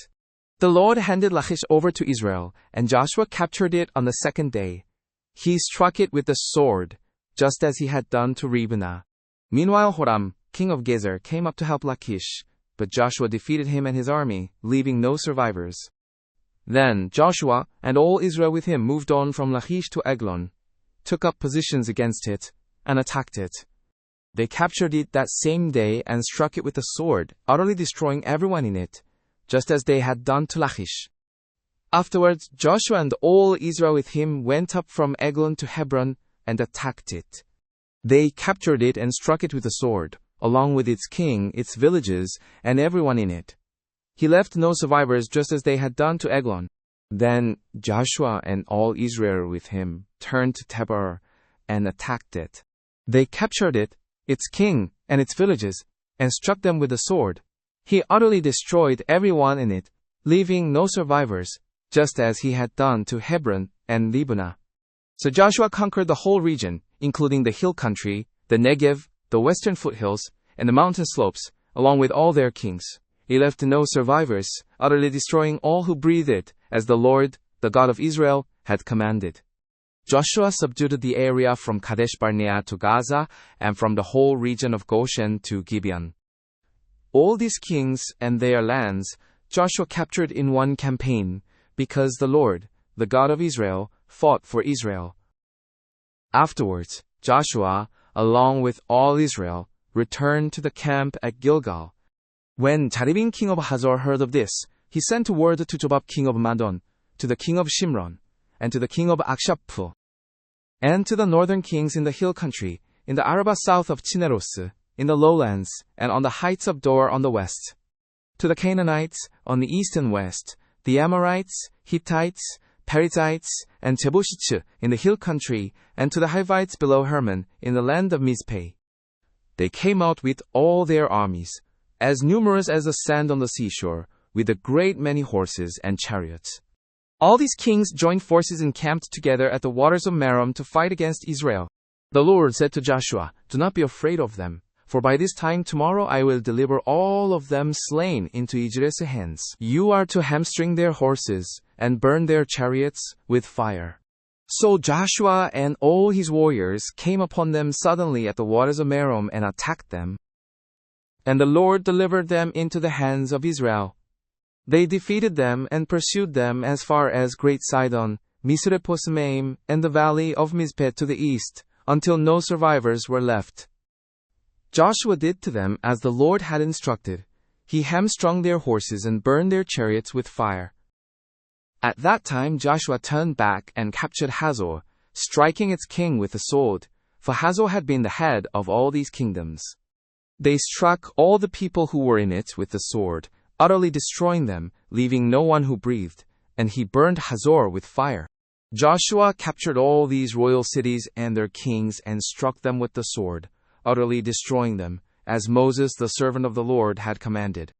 The Lord handed Lachish over to Israel, and Joshua captured it on the 2nd day. He struck it with the sword, just as he had done to Libnah. Meanwhile Horam, king of Gezer, came up to help Lachish, but Joshua defeated him and his army, leaving no survivors. Then Joshua and all Israel with him moved on from Lachish to Eglon, took up positions against it, and attacked it. They captured it that same day and struck it with the sword, utterly destroying everyone in it, just as they had done to Lachish. Afterwards Joshua and all Israel with him went up from Eglon to Hebron and attacked it. They captured it and struck it with the sword, along with its king, its villages, and everyone in it. He left no survivors, just as they had done to Eglon. Then Joshua and all Israel with him turned to Tabor and attacked it. They captured it, its king, and its villages, and struck them with the sword. He utterly destroyed everyone in it, leaving no survivors, just as he had done to Hebron and Libnah. So Joshua conquered the whole region, including the hill country, the Negev, the western foothills, and the mountain slopes, along with all their kings. He left no survivors, utterly destroying all who breathed it, as the Lord, the God of Israel, had commanded. Joshua subdued the area from Kadesh Barnea to Gaza, and from the whole region of Goshen to Gibeon. All these kings and their lands Joshua captured in one campaign, because the Lord, the God of Israel, fought for Israel. Afterwards, Joshua, along with all Israel, returned to the camp at Gilgal. When Jaribin king of Hazor heard of this, he sent word to Jobab king of Madon, to the king of Shimron, and to the king of Akshaphu, and to the northern kings in the hill country, in the Arabah south of Chineros, in the lowlands, and on the heights of Dor on the west. To the Canaanites, on the east and west, the Amorites, Hittites, Perizzites, and Jebusites in the hill country, and to the Hivites below Hermon, in the land of Mizpeh. They came out with all their armies, as numerous as the sand on the seashore, with a great many horses and chariots. All these kings joined forces and camped together at the waters of Merom to fight against Israel. The Lord said to Joshua, "Do not be afraid of them, for by this time tomorrow I will deliver all of them slain into Israel's hands. You are to hamstring their horses and burn their chariots with fire." So Joshua and all his warriors came upon them suddenly at the waters of Merom and attacked them. And the Lord delivered them into the hands of Israel. They defeated them and pursued them as far as Great Sidon, Misrephoth-maim, and the valley of Mizpeh to the east, until no survivors were left. Joshua did to them as the Lord had instructed. He hamstrung their horses and burned their chariots with fire. At that time Joshua turned back and captured Hazor, striking its king with the sword, for Hazor had been the head of all these kingdoms. They struck all the people who were in it with the sword, utterly destroying them, leaving no one who breathed, and he burned Hazor with fire. Joshua captured all these royal cities and their kings and struck them with the sword, utterly destroying them, as Moses the servant of the Lord had commanded.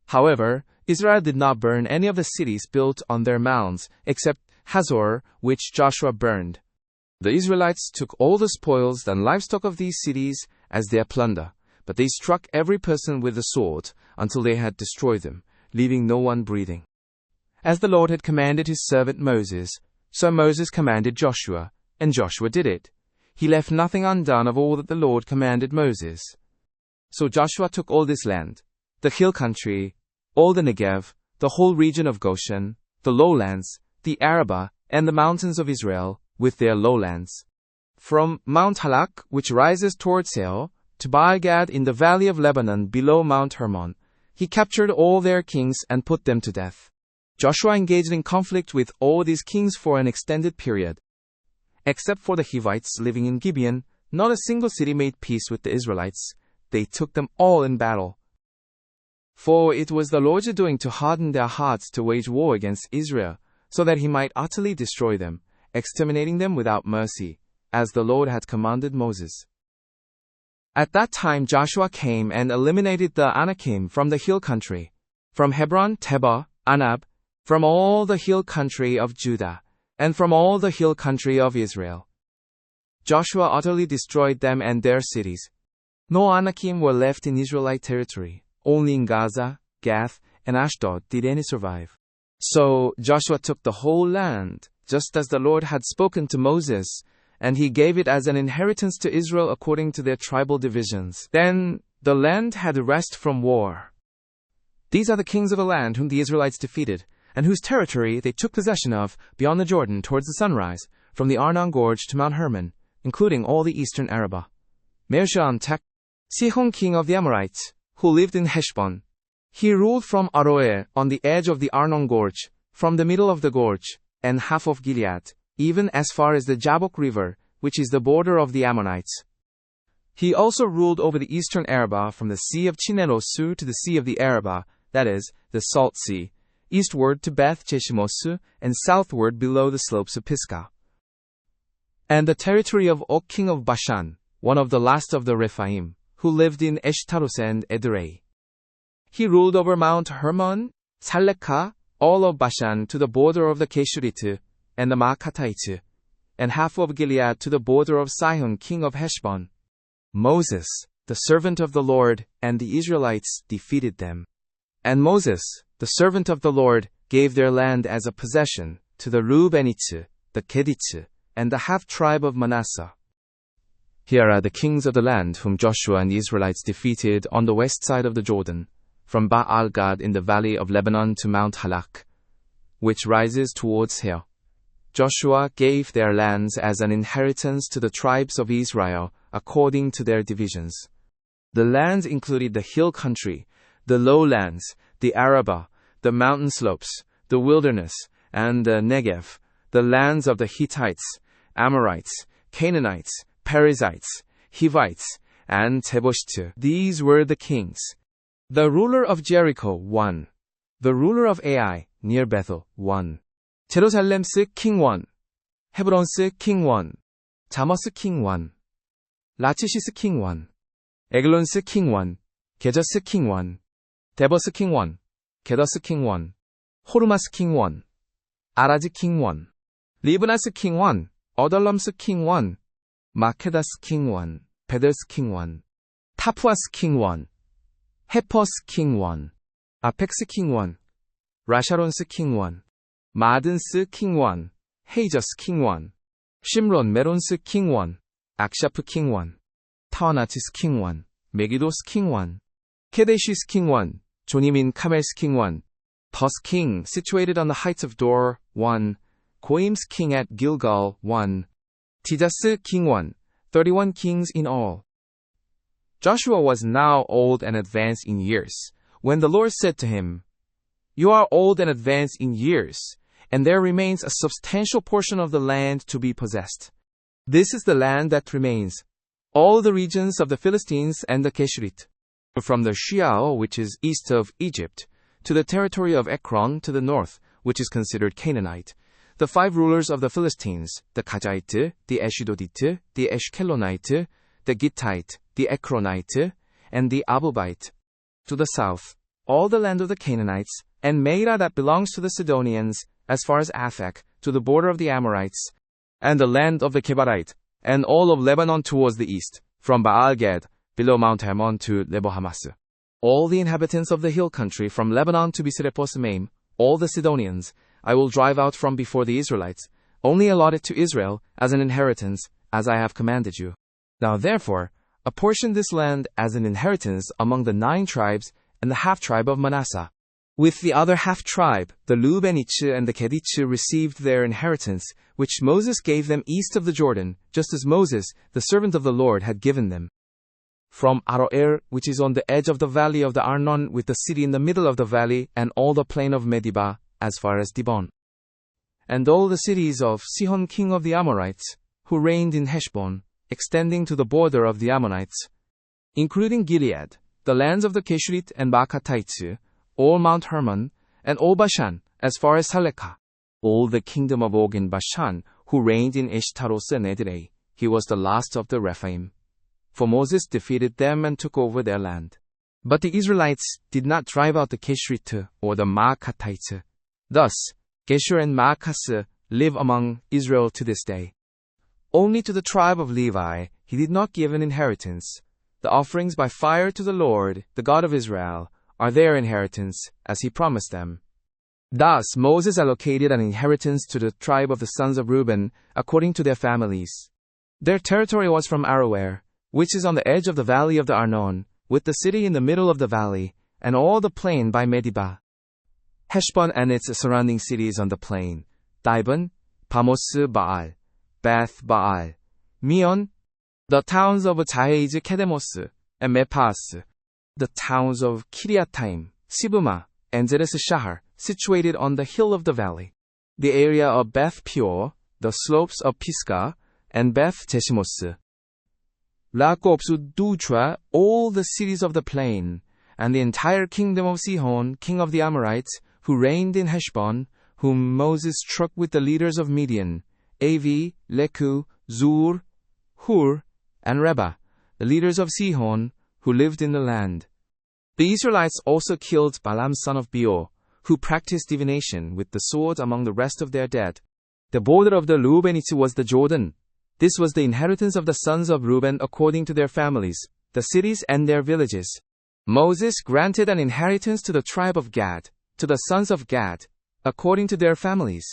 However, Israel did not burn any of the cities built on their mounds, except Hazor, which Joshua burned. The Israelites took all the spoils and livestock of these cities as their plunder, but they struck every person with the sword until they had destroyed them, leaving no one breathing. As the Lord had commanded his servant Moses, so Moses commanded Joshua, and Joshua did it. He left nothing undone of all that the Lord commanded Moses. So Joshua took all this land, the hill country, all the Negev, the whole region of Goshen, the lowlands, the Arabah, and the mountains of Israel, with their lowlands. From Mount Halak, which rises toward Seir, to Baal-gad in the valley of Lebanon below Mount Hermon, he captured all their kings and put them to death. Joshua engaged in conflict with all these kings for an extended period. Except for the Hivites living in Gibeon, not a single city made peace with the Israelites. They took them all in battle. For it was the Lord's doing to harden their hearts to wage war against Israel, so that he might utterly destroy them, exterminating them without mercy, as the Lord had commanded Moses. At that time Joshua came and eliminated the Anakim from the hill country, from Hebron, Tebah, Anab, from all the hill country of Judah, and from all the hill country of Israel. Joshua utterly destroyed them and their cities. No Anakim were left in Israelite territory. Only in Gaza, Gath, and Ashdod did any survive. So Joshua took the whole land, just as the Lord had spoken to Moses, and he gave it as an inheritance to Israel according to their tribal divisions. Then the land had rest from war. These are the kings of the land whom the Israelites defeated, and whose territory they took possession of beyond the Jordan towards the sunrise, from the Arnon Gorge to Mount Hermon, including all the eastern Arabah. Mersha-Antak, Sihon king of the Amorites, who lived in Heshbon. He ruled from Aroer on the edge of the Arnon Gorge, from the middle of the gorge, and half of Gilead, even as far as the Jabbok River, which is the border of the Ammonites. He also ruled over the eastern Arabah from the Sea of Chineros to the Sea of the Arabah, that is, the Salt Sea, eastward to Beth Jeshimoth, and southward below the slopes of Pisgah. And the territory of Og king of Bashan, one of the last of the Rephaim, who lived in Eshtaros and Edrei. He ruled over Mount Hermon, Salekah, all of Bashan to the border of the Geshurite, and the Maacathites, and half of Gilead to the border of Sihon king of Heshbon. Moses, the servant of the Lord, and the Israelites defeated them. And Moses, the servant of the Lord, gave their land as a possession to the Reubenites, the Gadites, and the half-tribe of Manasseh. Here are the kings of the land whom Joshua and the Israelites defeated on the west side of the Jordan, from Baal-gad in the valley of Lebanon to Mount Halak, which rises towards Seir. Joshua gave their lands as an inheritance to the tribes of Israel according to their divisions. The lands included the hill country, the lowlands, the Arabah, the mountain slopes, the wilderness, and the Negev, the lands of the Hittites, Amorites, Canaanites, Perizzites, Hivites, and Jebusites. These were the kings. The ruler of Jericho, 1. The ruler of Ai, near Bethel, 1. Jerusalem's king, 1. Hebron's king, 1. Jarmuth's king, 1. Lachish's king, 1. Eglon's king, 1. Gezer's king, 1. Debir's king, 1. Kedor's king, 1. Horma's king, 1. Arad's king, 1. Libnah's king, 1. Adullam's king, 1. Makkeda's king, 1. Bedel's king, 1. Tappuah's king, 1. Hepher's king, 1. Apek's king, 1. Rasharon's king, 1. Madon's king, 1. Hazor's king, 1. Shimron Meron's king, 1. Akshap's king, 1. Taanach's king, 1. Megiddo's king, 1. Kedesh's king, 1. Jonim Carmel's king, 1. Bus king situated on the heights of Dor, 1. Goim's king at Gilgal, 1. Tizah's king, 1. 31 kings in all. Joshua was now old and advanced in years, when the Lord said to him, "You are old and advanced in years, and there remains a substantial portion of the land to be possessed. This is the land that remains, all the regions of the Philistines and the Geshurite, from the Shiao, which is east of Egypt, to the territory of Ekron to the north, which is considered Canaanite, the 5 rulers of the Philistines, the Kazite, the Ashdodite, the Ashkelonite, the Gittite, the Ekronite, and the Abubite. To the south, all the land of the Canaanites, and Meirah that belongs to the Sidonians, as far as Aphek, to the border of the Amorites, and the land of the Gebarite, and all of Lebanon towards the east, from Baal-Gad, below Mount Hermon to Lebo-Hamath. All the inhabitants of the hill country from Lebanon to Misrephoth-Maim, all the Sidonians, I will drive out from before the Israelites, only allotted to Israel as an inheritance, as I have commanded you. Now therefore, apportion this land as an inheritance among the 9 tribes and the half-tribe of Manasseh." With the other half-tribe, the Reubenites and the Gadites received their inheritance, which Moses gave them east of the Jordan, just as Moses, the servant of the Lord, had given them. From Aroer, which is on the edge of the valley of the Arnon, with the city in the middle of the valley, and all the plain of Medeba, as far as Dibon. And all the cities of Sihon king of the Amorites, who reigned in Heshbon, extending to the border of the Ammonites, including Gilead, the lands of the Geshurite and Maacathites, all Mount Hermon, and all Bashan, as far as Salekah, all the kingdom of Og in Bashan, who reigned in Ishtaros and Edrei. He was the last of the Rephaim. For Moses defeated them and took over their land. But the Israelites did not drive out the Geshurite or the Maacathites. Thus, Geshur and Maacah live among Israel to this day. Only to the tribe of Levi he did not give an inheritance. The offerings by fire to the Lord, the God of Israel, are their inheritance, as he promised them. Thus Moses allocated an inheritance to the tribe of the sons of Reuben, according to their families. Their territory was from Aroer, which is on the edge of the valley of the Arnon, with the city in the middle of the valley, and all the plain by Medeba. Heshbon and its surrounding cities on the plain, Dibon, Bamoth Baal, Beth Baal, Meon, the towns of Jahaz Kedemoth, and Mephaath, the towns of Kiriataim, Sibmah, and Zeres Shahar, situated on the hill of the valley, the area of Beth Peor, the slopes of Pisgah, and Beth Jeshimoth, Lakopsu Dutra, all the cities of the plain, and the entire kingdom of Sihon, king of the Amorites, who reigned in Heshbon, whom Moses struck with the leaders of Midian, Avi, Leku, Zur, Hur, and Reba, the leaders of Sihon, who lived in the land. The Israelites also killed Balaam son of Beor, who practiced divination with the sword among the rest of their dead. The border of the Reubenites was the Jordan. This was the inheritance of the sons of Reuben according to their families, the cities and their villages. Moses granted an inheritance to the tribe of Gad, to the sons of Gad, according to their families.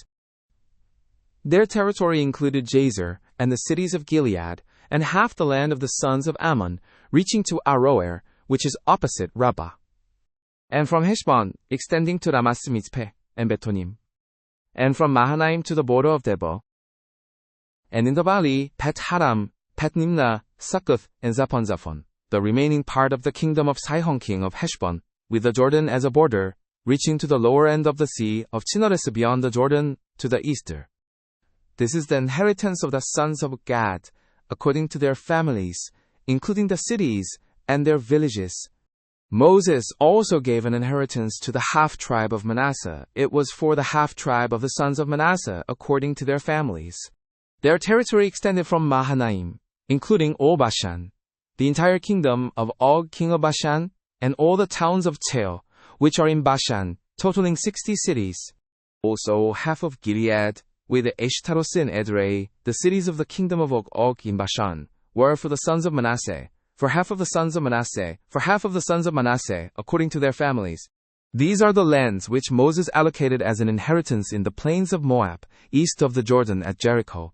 Their territory included Jazer and the cities of Gilead, and half the land of the sons of Ammon, reaching to Aroer, which is opposite Rabbah, and from Heshbon, extending to Ramath Mitzpeh and Betonim, and from Mahanaim to the border of Debir, and in the valley, Bet Haram, Bet Nimnah, Succoth, and Zaphon, the remaining part of the kingdom of Sihon king of Heshbon, with the Jordan as a border, reaching to the lower end of the sea of Chinnereth beyond the Jordan, to the east. This is the inheritance of the sons of Gad, according to their families, including the cities and their villages. Moses also gave an inheritance to the half-tribe of Manasseh. It was for the half-tribe of the sons of Manasseh, according to their families. Their territory extended from Mahanaim, including all Bashan, the entire kingdom of Og king of Bashan, and all the towns of Teo, which are in Bashan, totaling 60 cities. Also half of Gilead, with Eshtaros and Edrei, the cities of the kingdom of Og in Bashan, were for the sons of Manasseh, for half of the sons of Manasseh, according to their families. These are the lands which Moses allocated as an inheritance in the plains of Moab, east of the Jordan at Jericho.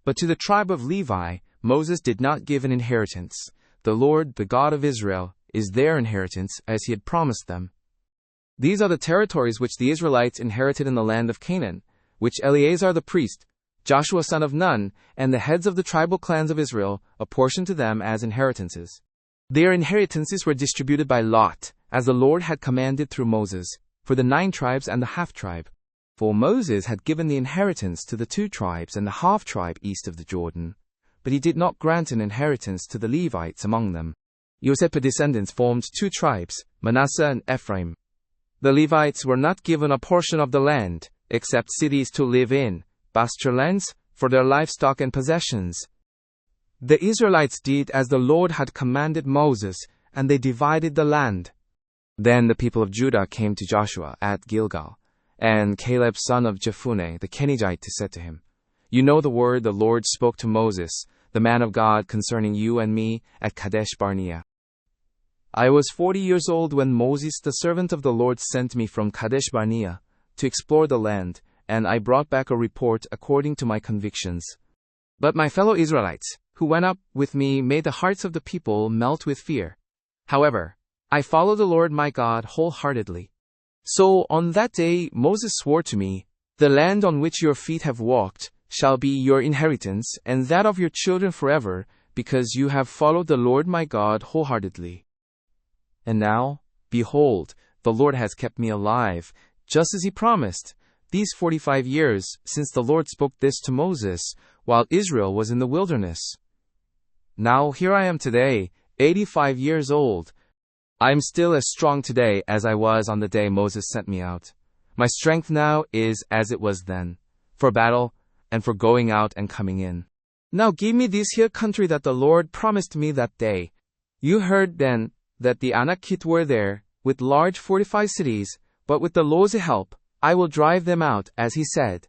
But to the tribe of Levi, Moses did not give an inheritance. The Lord, the God of Israel, is their inheritance, as he had promised them. These are the territories which the Israelites inherited in the land of Canaan, which Eleazar the priest, Joshua son of Nun, and the heads of the tribal clans of Israel apportioned to them as inheritances. Their inheritances were distributed by lot, as the Lord had commanded through Moses, for the 9 tribes and the half-tribe. For Moses had given the inheritance to the 2 tribes and the half-tribe east of the Jordan, but he did not grant an inheritance to the Levites among them. Joseph's descendants formed 2 tribes, Manasseh and Ephraim. The Levites were not given a portion of the land, except cities to live in, pasture lands, for their livestock and possessions. The Israelites did as the Lord had commanded Moses, and they divided the land. Then the people of Judah came to Joshua at Gilgal, and Caleb son of Jephunneh the Kenizzite said to him, "You know the word the Lord spoke to Moses, the man of God, concerning you and me at Kadesh Barnea. I was 40 years old when Moses the servant of the Lord sent me from Kadesh Barnea to explore the land, and I brought back a report according to my convictions. But my fellow Israelites, who went up with me, made the hearts of the people melt with fear. However, I followed the Lord my God wholeheartedly. So on that day Moses swore to me, 'The land on which your feet have walked shall be your inheritance and that of your children forever, because you have followed the Lord my God wholeheartedly.' And now, behold, the Lord has kept me alive, just as he promised, these 45 years since the Lord spoke this to Moses, while Israel was in the wilderness. Now here I am today, 85 years old. I am still as strong today as I was on the day Moses sent me out. My strength now is as it was then, for battle and for going out and coming in. Now give me this here country that the Lord promised me that day. You heard then that the Anakites were there, with large fortified cities, but with the Lord's help, I will drive them out, as he said."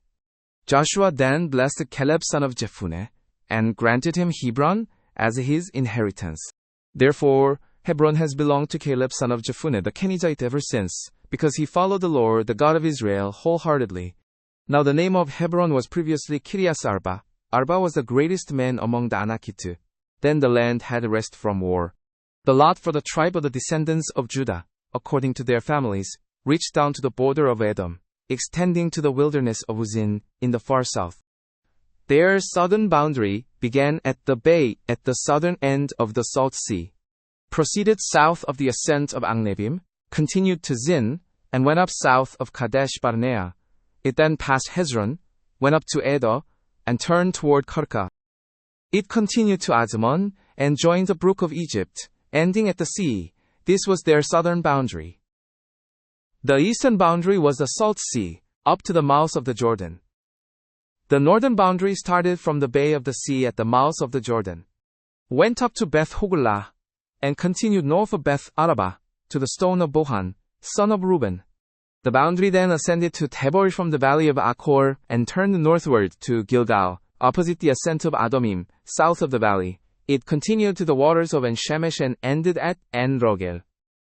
Joshua then blessed Caleb son of Jephunneh, and granted him Hebron as his inheritance. Therefore, Hebron has belonged to Caleb son of Jephunneh the Kenizzite ever since, because he followed the Lord, the God of Israel, wholeheartedly. Now the name of Hebron was previously Kiriath Arba. Arba was the greatest man among the Anakites. Then the land had rest from war. The lot for the tribe of the descendants of Judah, according to their families, reached down to the border of Edom, extending to the wilderness of Uzin, in the far south. Their southern boundary began at the bay at the southern end of the Salt Sea, proceeded south of the ascent of Angnebim, continued to Zin, and went up south of Kadesh Barnea. It then passed Hezron, went up to Edo, and turned toward Karka. It continued to Azmon, and joined the brook of Egypt, ending at the sea. This was their southern boundary. The eastern boundary was the Salt Sea, up to the mouth of the Jordan. The northern boundary started from the bay of the sea at the mouth of the Jordan, went up to Beth Hoglah, and continued north of Beth Araba, to the stone of Bohan, son of Reuben. The boundary then ascended to Tabor from the valley of Achor, and turned northward to Gilgal, opposite the ascent of Adomim, south of the valley. It continued to the waters of En-Shemesh and ended at En-Rogel.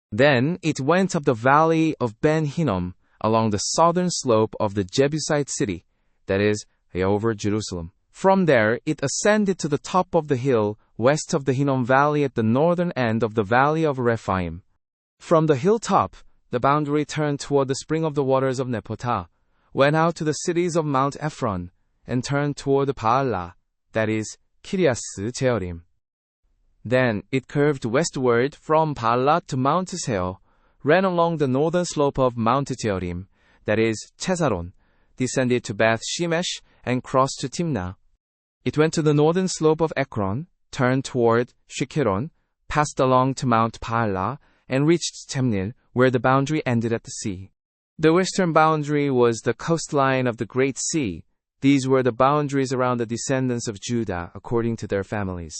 Then it went up the valley of Ben Hinnom, along the southern slope of the Jebusite city, that is, over Jerusalem. From there it ascended to the top of the hill, west of the Hinnom valley at the northern end of the valley of Rephaim. From the hilltop, the boundary turned toward the spring of the waters of Nephotah, went out to the cities of Mount Ephron, and turned toward the Baalah, that is, Kiriath Jearim. Then it curved westward from Baalah to Mount Seir, ran along the northern slope of Mount Jearim, that is, Chesaron, descended to Beth Shemesh, and crossed to Timnah. It went to the northern slope of Ekron, turned toward Shikkeron, passed along to Mount Baalah, and reached Temnil, where the boundary ended at the sea. The western boundary was the coastline of the Great Sea. These were the boundaries around the descendants of Judah according to their families.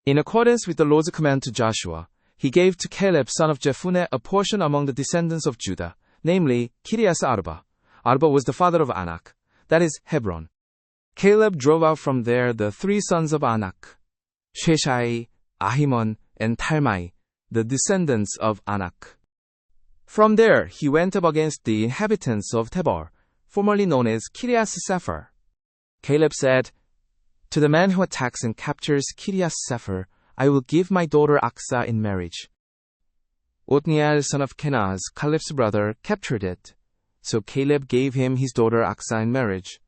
In accordance with the Lord's command to Joshua, he gave to Caleb son of Jephunneh a portion among the descendants of Judah, namely Kiriath Arba. Arba was the father of Anak, that is, Hebron. Caleb drove out from there the 3 sons of Anak, Sheshai, Ahiman, and Talmai, the descendants of Anak. From there he went up against the inhabitants of Tabor, formerly known as Kiriath Sepher. Caleb said, "To the man who attacks and captures Kiriath Sepher, I will give my daughter Aksah in marriage." Othniel son of Kenaz, Caleb's brother, captured it. So Caleb gave him his daughter Aksah in marriage.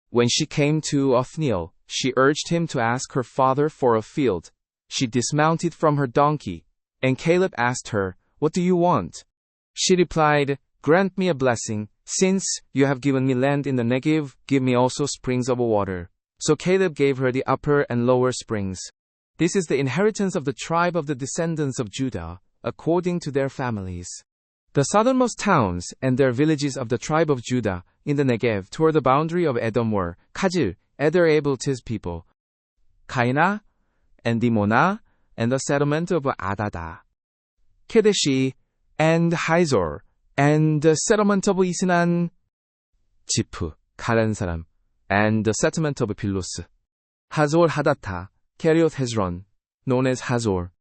When she came to Othniel, she urged him to ask her father for a field. She dismounted from her donkey, and Caleb asked her, "What do you want?" She replied, "Grant me a blessing. Since you have given me land in the Negev, give me also springs of water." So Caleb gave her the upper and lower springs. This is the inheritance of the tribe of the descendants of Judah, according to their families. The southernmost towns and their villages of the tribe of Judah in the Negev toward the boundary of Edom were Kazil, Eder Abel to his people, Kainah, and Dimonah, and the settlement of Adadah, Kedeshi, and Hazor, and the settlement of Isnan, Ziph, 가난 사람, and the settlement of Pilos, Hazor Hadattah, Kerioth Hezron, known as Hazor,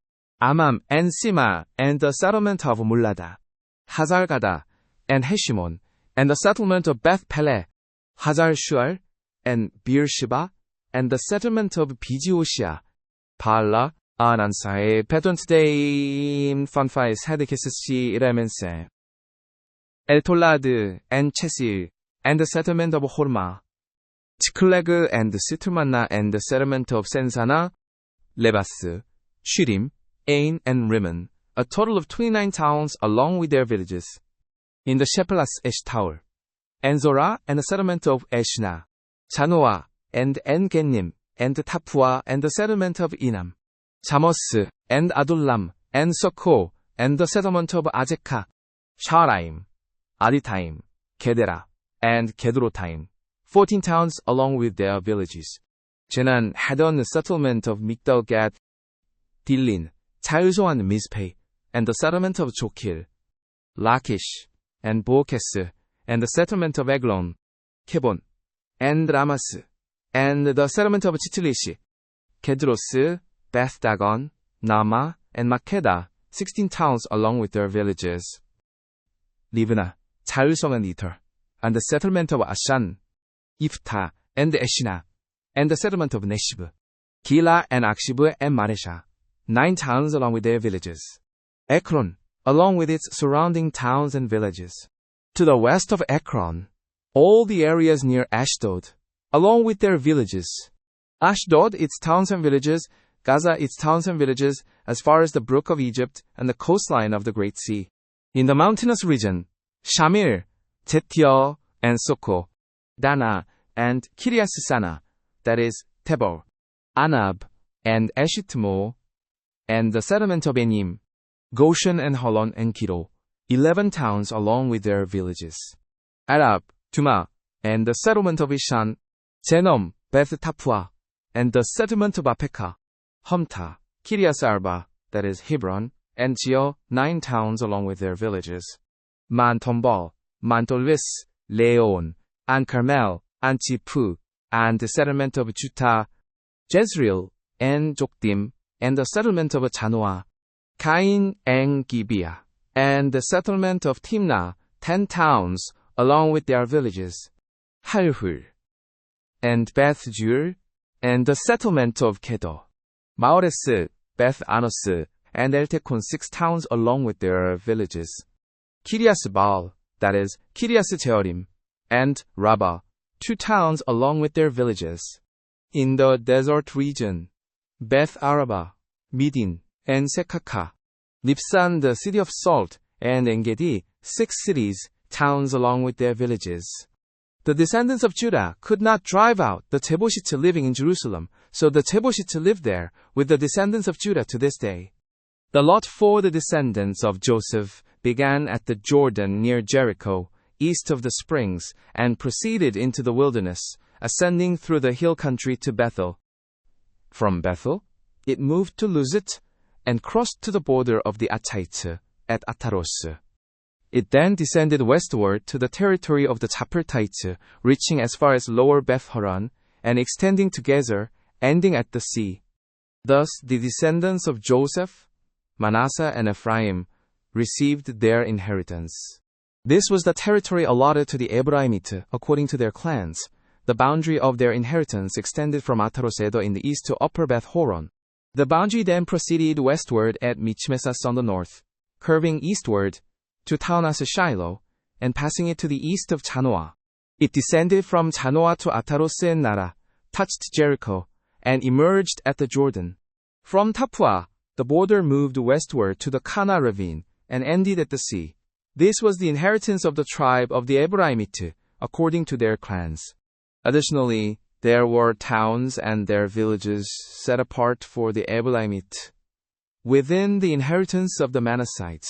Amam, and Sima, and the settlement of Mulada, Hazar-Gada, and Heshimon, and the settlement of Beth Peleh, Hazar-Shual, and Beersheba, and the settlement of Bijioshia, Baalah, Anansae, Pedonteim, Fanfais, Hedekessi, Remense, El-Tolad, and Chesil, and the settlement of Horma, Ziklag, and Sitmanna, and the settlement of Sensana, Lebas, Shirim, Ain, and Rimmon, a total of 29 towns along with their villages. In the Shephelas Eshtaol, Enzorah, and the settlement of Eshna, Zanoah, and En-Gennim, and Tapua, and the settlement of Inam, Chamos, and Adullam, and Soko, and the settlement of Azekah, Sharaim, Aditaim, Gedera, and Gedrotaim, 14 towns along with their villages. Jenan had on the settlement of Migdal-Gad, Dillin, Tailzo and Mizpeh, and the settlement of Jokil, Lachish, and Boches, and the settlement of Eglon, Kebon, and Ramas, and the settlement of Chitlish, Kedros, Beth Dagon, Nama, and Makkedah, 16 towns along with their villages. Libnah, Tailzo and Eter, and the settlement of Ashan, Yiftah, and Eshina, and the settlement of Neshib, Gila, and Akshib, and Maresha, 9 towns along with their villages. Ekron, along with its surrounding towns and villages. To the west of Ekron, all the areas near Ashdod, along with their villages. Ashdod, its towns and villages, Gaza, its towns and villages, as far as the brook of Egypt and the coastline of the Great Sea. In the mountainous region, Shamir, Tetiah, and Soko, Dana, and Kiriath Sana, that is, Tabor, Anab, and Eshitmo, and the settlement of Enim, Goshen and Holon and Gilo, 11 towns along with their villages. Arab, Tuma, and the settlement of Ishan, Zenom, Beth Tapua, and the settlement of Apekah, Humta, Kiriath Arba, that is Hebron, and Geo, 9 towns along with their villages. Mantombal, Mantolvis, Leon, and Carmel, and Ziph, and the settlement of Juttah, Jezreel, and Jokdim, and the settlement of Zanoah, Cain, and Gibeah, and the settlement of Timnah, 10 towns along with their villages. Halhul, and Beth Jur, and the settlement of Kedor, Maores, Beth Anos, and Eltekon, 6 towns along with their villages. Kiriath Baal, that is, Kiriath Jearim, and Rabbah, 2 towns along with their villages. In the desert region, Beth Araba, Midin, and Sekaka, Nipsan, the city of salt, and Engedi, 6 cities, towns along with their villages. The descendants of Judah could not drive out the Jebusites living in Jerusalem, so the Jebusites lived there with the descendants of Judah to this day. The lot for the descendants of Joseph began at the Jordan near Jericho, east of the springs, and proceeded into the wilderness, ascending through the hill country to Bethel. From Bethel, it moved to Luzit, and crossed to the border of the Attites at Ataros. It then descended westward to the territory of the Japhertites, reaching as far as Lower Beth-horon, and extending to Gezer, ending at the sea. Thus the descendants of Joseph, Manasseh and Ephraim received their inheritance. This was the territory allotted to the Ephraimites according to their clans. The boundary of their inheritance extended from Atarosedo in the east to Upper Beth-horon. The boundary then proceeded westward at Michmesas on the north, curving eastward to Taonas Shiloh, and passing it to the east of Janoah. It descended from Janoah to Ataros en Nara, touched Jericho, and emerged at the Jordan. From Tappuah, the border moved westward to the Kana ravine, and ended at the sea. This was the inheritance of the tribe of the Ephraimites, according to their clans. Additionally, there were towns and their villages set apart for the Ephraimites within the inheritance of the Manassites.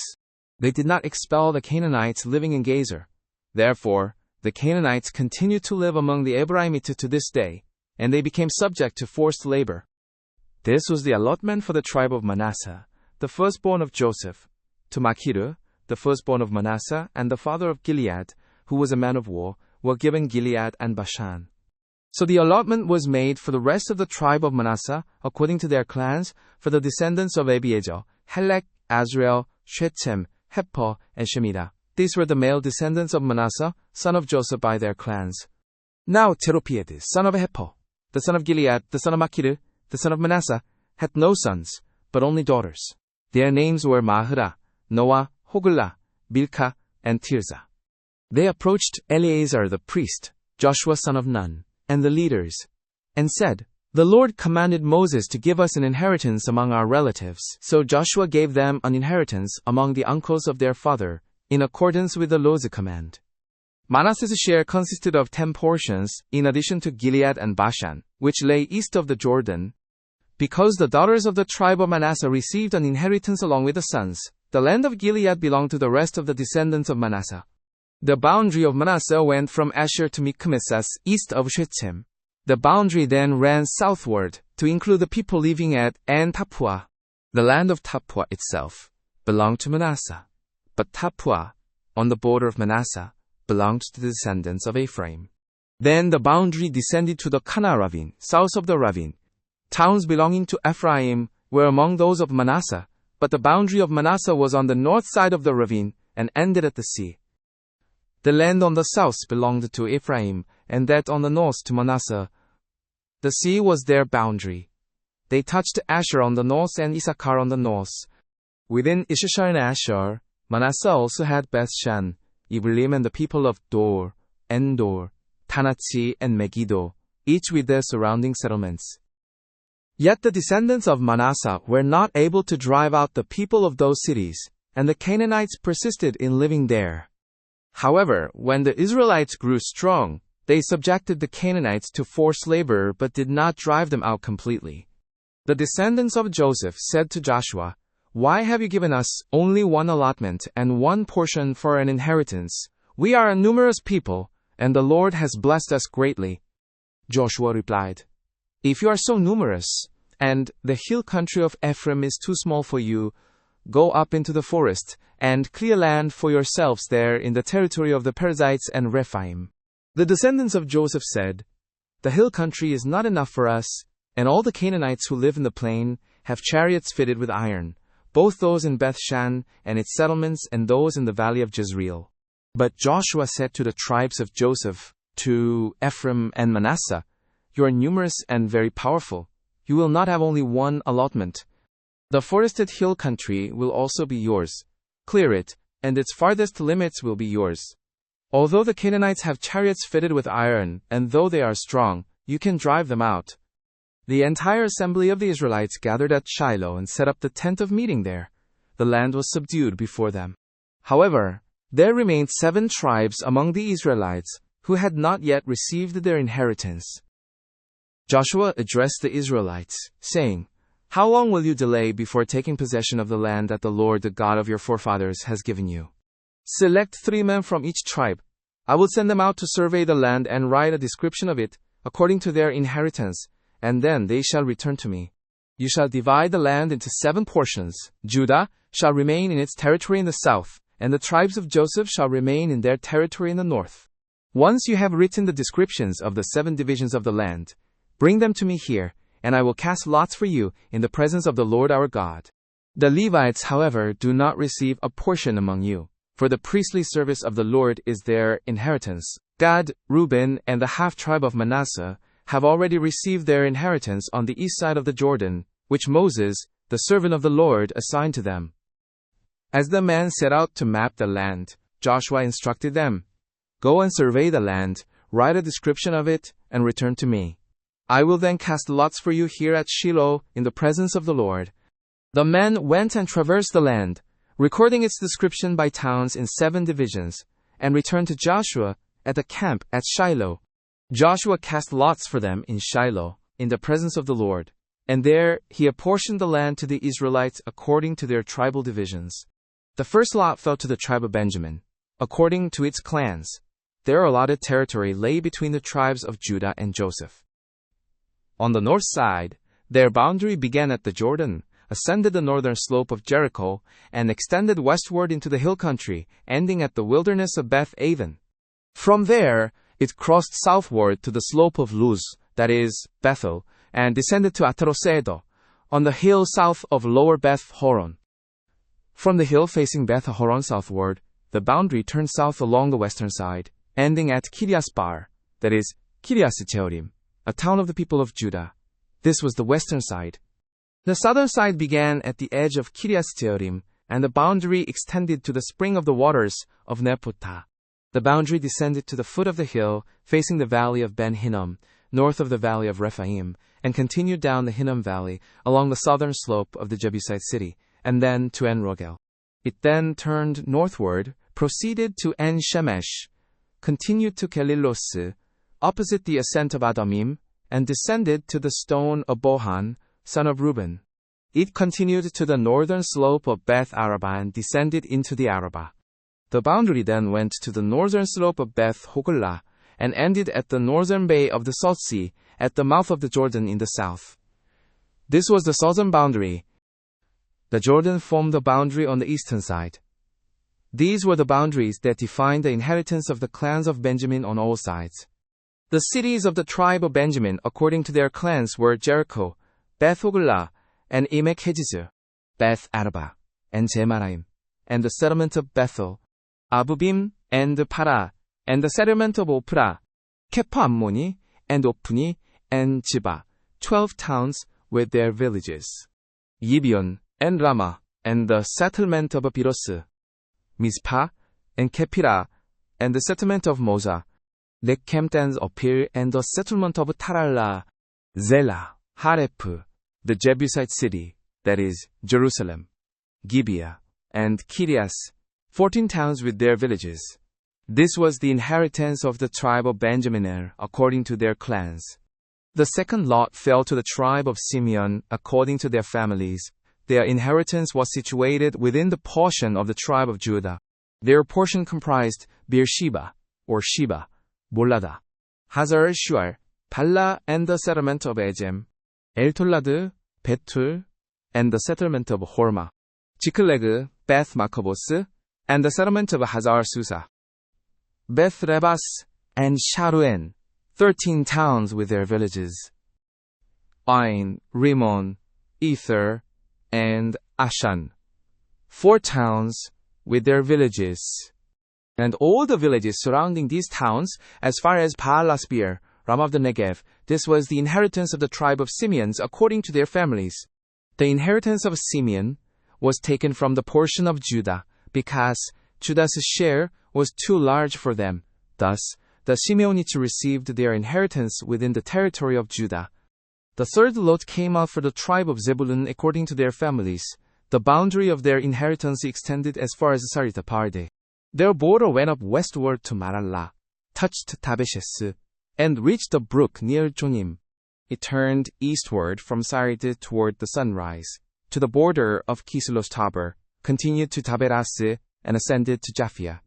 They did not expel the Canaanites living in Gezer. Therefore, the Canaanites continued to live among the Ephraimites to this day, and they became subject to forced labor. This was the allotment for the tribe of Manasseh, the firstborn of Joseph, to Machiru, the firstborn of Manasseh, and the father of Gilead, who was a man of war, were given Gilead and Bashan. So the allotment was made for the rest of the tribe of Manasseh, according to their clans, for the descendants of Abiezer, Helek, Azrael, Shechem, Hepher, and Shemida. These were the male descendants of Manasseh, son of Joseph, by their clans. Now Zelophehad, son of Hepher, the son of Gilead, the son of Machiru, the son of Manasseh, had no sons, but only daughters. Their names were Mahirah, Noah, Hoglah, Milcah, and Tirzah. They approached Eleazar the priest, Joshua son of Nun, and the leaders, and said, "The Lord commanded Moses to give us an inheritance among our relatives." So Joshua gave them an inheritance among the uncles of their father, in accordance with the Lord's command. Manasseh's share consisted of 10 portions, in addition to Gilead and Bashan, which lay east of the Jordan. Because the daughters of the tribe of Manasseh received an inheritance along with the sons, the land of Gilead belonged to the rest of the descendants of Manasseh. The boundary of Manasseh went from Asher to Michmesas, east of Shechem. The boundary then ran southward, to include the people living at En Tappuah. The land of Tappuah itself belonged to Manasseh, but Tappuah, on the border of Manasseh, belonged to the descendants of Ephraim. Then the boundary descended to the Kana ravine, south of the ravine. Towns belonging to Ephraim were among those of Manasseh, but the boundary of Manasseh was on the north side of the ravine, and ended at the sea. The land on the south belonged to Ephraim, and that on the north to Manasseh. The sea was their boundary. They touched Asher on the north and Issachar on the north. Within Issachar and Asher, Manasseh also had Bethshan, Iblim, and the people of Dor, Endor, Tanachi, and Megiddo, each with their surrounding settlements. Yet the descendants of Manasseh were not able to drive out the people of those cities, and the Canaanites persisted in living there. However, when the Israelites grew strong, they subjected the Canaanites to forced labor but did not drive them out completely. The descendants of Joseph said to Joshua, "Why have you given us only one allotment and one portion for an inheritance? We are a numerous people, and the Lord has blessed us greatly." Joshua replied, "If you are so numerous, and the hill country of Ephraim is too small for you, go up into the forest, and clear land for yourselves there in the territory of the Perizzites and Rephaim." The descendants of Joseph said, "The hill country is not enough for us, and all the Canaanites who live in the plain have chariots fitted with iron, both those in Bethshan and its settlements and those in the valley of Jezreel." But Joshua said to the tribes of Joseph, to Ephraim and Manasseh, "You are numerous and very powerful. You will not have only one allotment. The forested hill country will also be yours. Clear it, and its farthest limits will be yours. Although the Canaanites have chariots fitted with iron, and though they are strong, you can drive them out." The entire assembly of the Israelites gathered at Shiloh and set up the tent of meeting there. The land was subdued before them. However, there remained 7 tribes among the Israelites, who had not yet received their inheritance. Joshua addressed the Israelites, saying, "How long will you delay before taking possession of the land that the Lord, the God of your forefathers, has given you? Select 3 men from each tribe. I will send them out to survey the land and write a description of it, according to their inheritance, and then they shall return to me. You shall divide the land into 7 portions. Judah shall remain in its territory in the south, and the tribes of Joseph shall remain in their territory in the north. Once you have written the descriptions of the 7 divisions of the land, bring them to me here, and I will cast lots for you in the presence of the Lord our God. The Levites, however, do not receive a portion among you, for the priestly service of the Lord is their inheritance. Gad, Reuben, and the half-tribe of Manasseh have already received their inheritance on the east side of the Jordan, which Moses, the servant of the Lord, assigned to them." As the men set out to map the land, Joshua instructed them, "Go and survey the land, write a description of it, and return to me. I will then cast lots for you here at Shiloh in the presence of the Lord." The men went and traversed the land, recording its description by towns in 7 divisions, and returned to Joshua at the camp at Shiloh. Joshua cast lots for them in Shiloh, in the presence of the Lord, and there he apportioned the land to the Israelites according to their tribal divisions. The first lot fell to the tribe of Benjamin, according to its clans. Their allotted territory lay between the tribes of Judah and Joseph. On the north side, their boundary began at the Jordan, ascended the northern slope of Jericho, and extended westward into the hill country, ending at the wilderness of Beth-aven. From there, it crossed southward to the slope of Luz, that is, Bethel, and descended to Atarosedo, on the hill south of Lower Beth-horon. From the hill facing Beth-horon southward, the boundary turned south along the western side, ending at Kirias-bar, that is, Kirias-Jearim, a town of the people of Judah. This was the western side. The southern side began at the edge of Kirias-Jearim, and the boundary extended to the spring of the waters of Nephutah. The boundary descended to the foot of the hill, facing the valley of Ben Hinnom, north of the valley of Rephaim, and continued down the Hinnom valley, along the southern slope of the Jebusite city, and then to En-Rogel. It then turned northward, proceeded to En-Shemesh, continued to Kelillos, opposite the ascent of Adamim, and descended to the stone of Bohan, son of Reuben. It continued to the northern slope of Beth Arabah and descended into the Arabah. The boundary then went to the northern slope of Beth Hoglah and ended at the northern bay of the Salt Sea, at the mouth of the Jordan in the south. This was the southern boundary. The Jordan formed the boundary on the eastern side. These were the boundaries that defined the inheritance of the clans of Benjamin on all sides. The cities of the tribe of Benjamin, according to their clans, were Jericho, Beth Hoglah, and Emek Hejiz, Beth Arabah, and Zemaraim, and the settlement of Bethel, Abubim, and Parah, and the settlement of Ophrah, Kepa Ammoni, and Ophni, and Ziba, 12 towns with their villages, Gibeon, and Ramah, and the settlement of Abiros, Mizpah, and Kephirah, and the settlement of Moza, Rechem and Ophir, and the settlement of Tarallah, Zelah, Hareph, the Jebusite city, that is, Jerusalem, Gibeah, and Kirias, 14 towns with their villages. This was the inheritance of the tribe of Benjamin according to their clans. The second lot fell to the tribe of Simeon according to their families. Their inheritance was situated within the portion of the tribe of Judah. Their portion comprised Beersheba, or Sheba, Molada, Hazar Shual, Bala, and the settlement of Ejem, Eltolad, Betul, and the settlement of Hormah, Ziklag, Beth Makobos, and the settlement of Hazar Susa, Beth Rebas, and Sharuhen, 13 towns with their villages, Ain, Rimmon, Ether, and Ashan, 4 towns with their villages, and all the villages surrounding these towns as far as Baal-Asbir, Ramah of the Negev. This was the inheritance of the tribe of Simeon according to their families. The inheritance of Simeon was taken from the portion of Judah, because Judah's share was too large for them. Thus, the Simeonites received their inheritance within the territory of Judah. The third lot came out for the tribe of Zebulun according to their families. The boundary of their inheritance extended as far as Saritha Parde. Their border went up westward to Marallah, touched Tabeshes, and reached a brook near Jonim. It turned eastward from Sarid toward the sunrise, to the border of Kislosh-Tabor, continued to Taberas, and ascended to Japhia.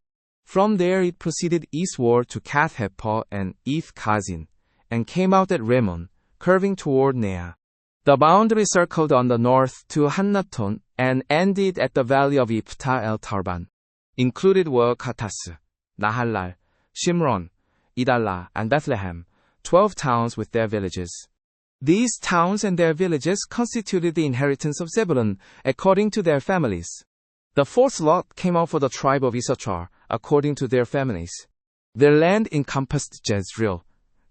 From there it proceeded eastward to Gath-hepher and Eth-Kazin, and came out at Rimmon, curving toward Nea. The boundary circled on the north to Hannaton and ended at the valley of Iphta el Tarban. Included were Katas, Nahallal, Shimron, Idallah, and Bethlehem, 12 towns with their villages. These towns and their villages constituted the inheritance of Zebulun, according to their families. The fourth lot came out for the tribe of Issachar, according to their families. Their land encompassed Jezreel,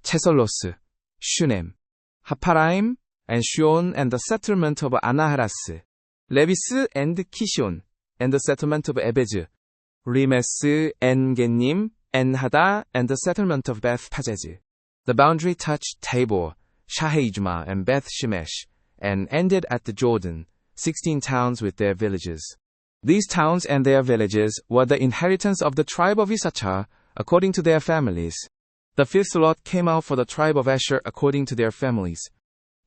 Chesolos, Shunem, Hapharaim, and Shuon, and the settlement of Anaharas, Levis and Kishon, and the settlement of Ebez, Rimes, En-Genim, En-Hada, and the settlement of Beth-Pazez. The boundary touched Tabor, Shahijma, and Beth-Shemesh, and ended at the Jordan, 16 towns with their villages. These towns and their villages were the inheritance of the tribe of Issachar, according to their families. The fifth lot came out for the tribe of Asher, according to their families.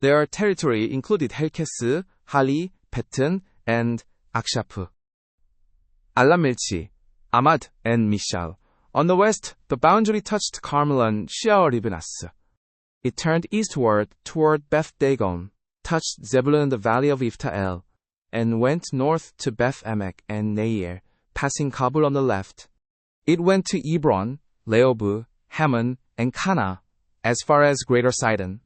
Their territory included Helkes, Hali, Beton, and Akshaph, Alamilchi, Amad, and Mishal. On the west, the boundary touched Carmel and Shear-Libnas. It turned eastward toward Beth-Dagon, touched Zebulun in the valley of Iphta-el, and went north to Beth-Emek and Neir, passing Kabul on the left. It went to Hebron, Leobu, Hammon, and Cana, as far as Greater Sidon.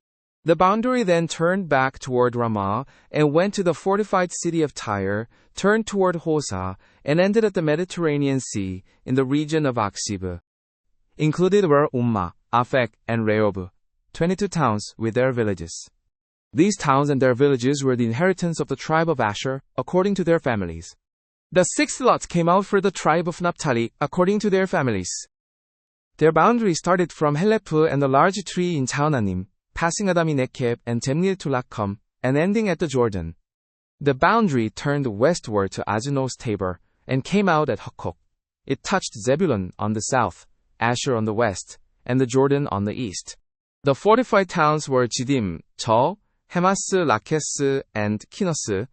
The boundary then turned back toward Ramah and went to the fortified city of Tyre, turned toward Hosa, and ended at the Mediterranean Sea in the region of Aksib. Included were Ummah, Aphek, and Rehob, 22 towns with their villages. These towns and their villages were the inheritance of the tribe of Asher, according to their families. The sixth lot came out for the tribe of Naphtali, according to their families. Their boundary started from Heleph and the large tree in Chaonanim, passing Adami-Nekeb and Temnil to Lakham, and ending at the Jordan. The boundary turned westward to Azunos Tabor, and came out at Hukkok. It touched Zebulun on the south, Asher on the west, and the Jordan on the east. The fortified towns were Jidim, Chol, Hemas, Laches, and Kinos,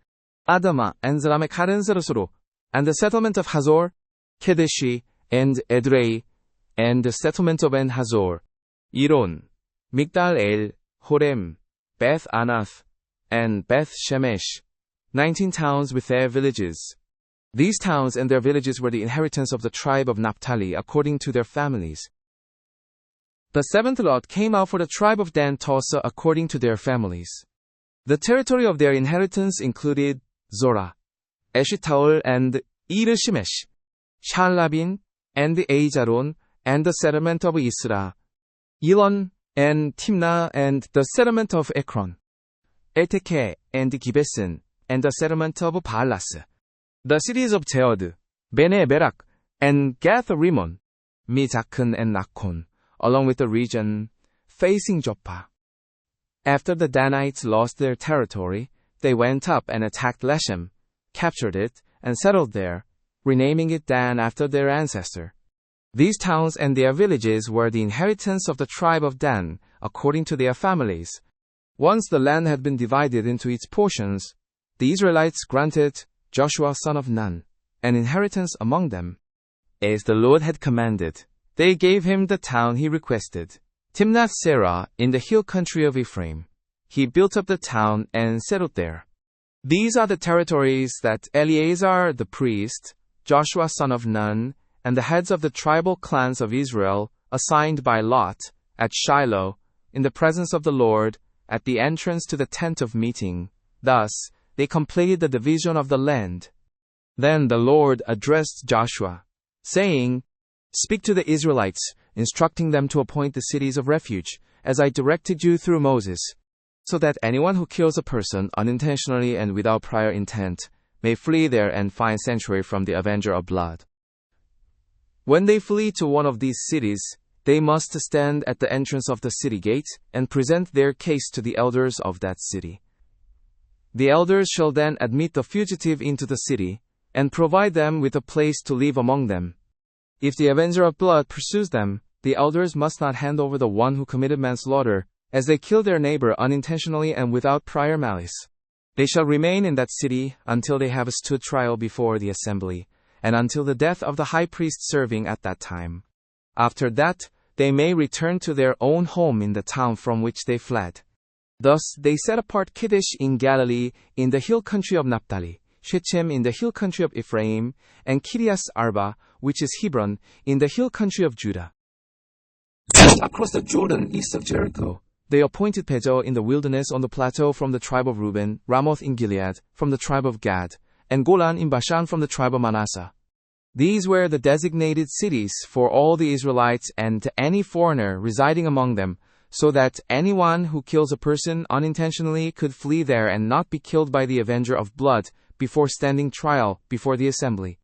Adama, and Zeramek-Haren-Zerosoro, and the settlement of Hazor, Kedeshi, and Edrei, and the settlement of En-Hazor, Iron, Migdal-El, Horem, Beth-Anath, and Beth-Shemesh, 19 towns with their villages. These towns and their villages were the inheritance of the tribe of Naphtali, according to their families. The seventh lot came out for the tribe of Dan Tosa, according to their families. The territory of their inheritance included Zorah, Eshitaol, and Ir-Shemesh, Shalabin, and Aijalon, and the settlement of Isra, Elon, and Timnah, and the settlement of Ekron, Eltekeh, and Gibeson, and the settlement of Baalas. The cities of Jeod, Bene-Berak, and Gath-Rimmon, Mizakon, and Nakon, along with the region facing Joppa. After the Danites lost their territory, they went up and attacked Leshem, captured it, and settled there, renaming it Dan after their ancestor. These towns and their villages were the inheritance of the tribe of Dan, according to their families. Once the land had been divided into its portions, the Israelites granted Joshua son of Nun an inheritance among them. As the Lord had commanded, they gave him the town he requested, Timnath-Serah, in the hill country of Ephraim. He built up the town and settled there. These are the territories that Eleazar the priest, Joshua son of Nun, and the heads of the tribal clans of Israel assigned by lot at Shiloh, in the presence of the Lord, at the entrance to the tent of meeting. Thus, they completed the division of the land. Then the Lord addressed Joshua, saying, "Speak to the Israelites, instructing them to appoint the cities of refuge, as I directed you through Moses, so that anyone who kills a person unintentionally and without prior intent may flee there and find sanctuary from the avenger of blood. When they flee to one of these cities, they must stand at the entrance of the city gate and present their case to the elders of that city. The elders shall then admit the fugitive into the city, and provide them with a place to live among them. If the avenger of blood pursues them, the elders must not hand over the one who committed manslaughter, as they kill their neighbor unintentionally and without prior malice. They shall remain in that city until they have stood trial before the assembly, and until the death of the high priest serving at that time. After that, they may return to their own home in the town from which they fled. Thus they set apart Kiddish in Galilee, in the hill country of Naphtali, Shechem in the hill country of Ephraim, and Kiriath Arba, which is Hebron, in the hill country of Judah. Across the Jordan east of Jericho, they appointed Bezor in the wilderness on the plateau from the tribe of Reuben, Ramoth in Gilead, from the tribe of Gad, and Golan in Bashan from the tribe of Manasseh. These were the designated cities for all the Israelites and any foreigner residing among them, so that anyone who kills a person unintentionally could flee there and not be killed by the avenger of blood before standing trial before the assembly.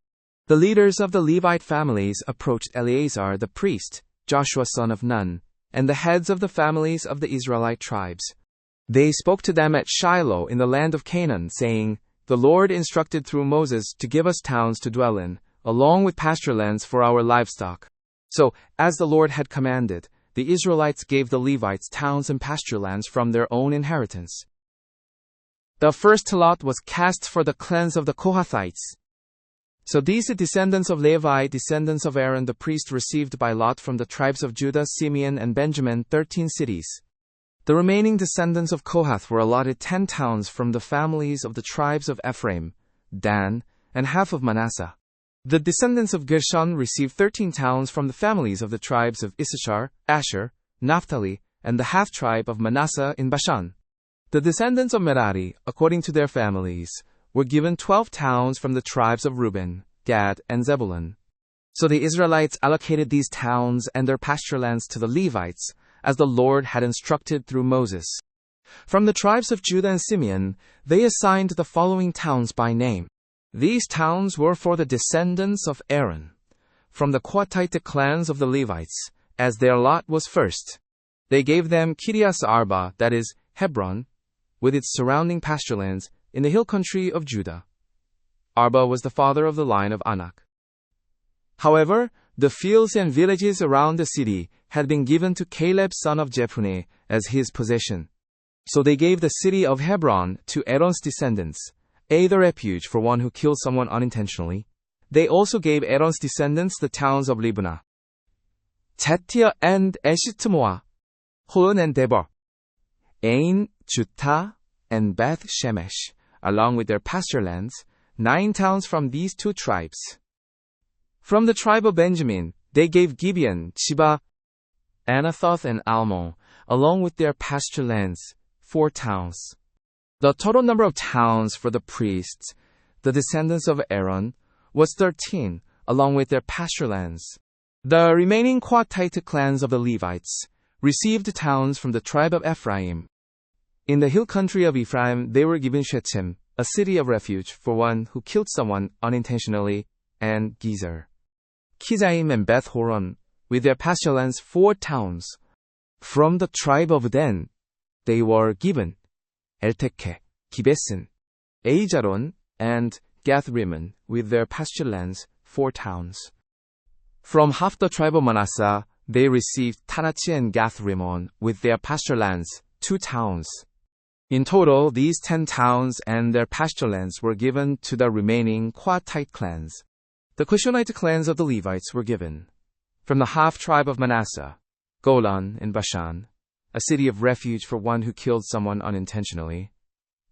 The leaders of the Levite families approached Eleazar the priest, Joshua son of Nun, and the heads of the families of the Israelite tribes. They spoke to them at Shiloh in the land of Canaan, saying, "The Lord instructed through Moses to give us towns to dwell in, along with pasture lands for our livestock." So, as the Lord had commanded, the Israelites gave the Levites towns and pasture lands from their own inheritance. The first lot was cast for the clans of the Kohathites. So these the descendants of Levi, descendants of Aaron the priest, received by lot from the tribes of Judah, Simeon, and Benjamin 13 cities. The remaining descendants of Kohath were allotted 10 towns from the families of the tribes of Ephraim, Dan, and half of Manasseh. The descendants of Gershon received 13 towns from the families of the tribes of Issachar, Asher, Naphtali, and the half-tribe of Manasseh in Bashan. The descendants of Merari, according to their families, were given 12 towns from the tribes of Reuben, Gad, and Zebulun. So the Israelites allocated these towns and their pasture lands to the Levites, as the Lord had instructed through Moses. From the tribes of Judah and Simeon, they assigned the following towns by name. These towns were for the descendants of Aaron, from the Kohathite clans of the Levites, as their lot was first. They gave them Kiriath Arba, that is, Hebron, with its surrounding pasture lands, in the hill country of Judah. Arba was the father of the line of Anak. However, the fields and villages around the city had been given to Caleb son of Jephunneh as his possession. So they gave the city of Hebron to Aaron's descendants, a the refuge for one who killed someone unintentionally. They also gave Aaron's descendants the towns of Libnah, Jattir and Eshtamoa, Holon and Debor, Ain, Juttah, and Beth Shemesh, along with their pasture lands, 9 towns from these 2 tribes. From the tribe of Benjamin, they gave Gibeon, Sheba, Anathoth, and Almon, along with their pasture lands, 4 towns. The total number of towns for the priests, the descendants of Aaron, was 13, along with their pasture lands. The remaining Kohathite clans of the Levites received towns from the tribe of Ephraim. In the hill country of Ephraim, they were given Shechem, a city of refuge for one who killed someone unintentionally, and Gezer, Kizaim, and Beth Horon, with their pasture lands, 4 towns. From the tribe of Dan, they were given Eltekeh, Gibeson, Aijalon, and Gath-rimmon, with their pasture lands, 4 towns. From half the tribe of Manasseh, they received Tanachi and Gath-rimmon, with their pasture lands, 2 towns. In total, these 10 towns and their pasture lands were given to the remaining Kohathite clans. The Cushionite clans of the Levites were given. From the half-tribe of Manasseh, Golan in Bashan, a city of refuge for one who killed someone unintentionally,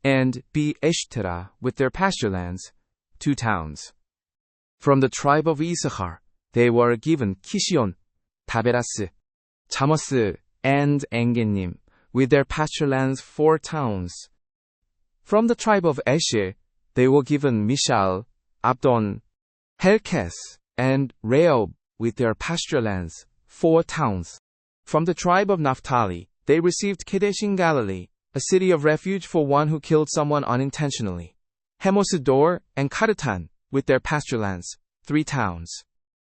and Be-eshtera, with their pasture lands, 2 towns. From the tribe of Issachar, they were given Kishion, Taberas, Chamoth, and Engennim, with their pasture lands, 4 towns. From the tribe of Asher, they were given Mishal, Abdon, Helkes, and Rehob, with their pasture lands, 4 towns. From the tribe of Naphtali, they received Kadesh in Galilee, a city of refuge for one who killed someone unintentionally, Hemosdor, and Karatan, with their pasture lands, 3 towns.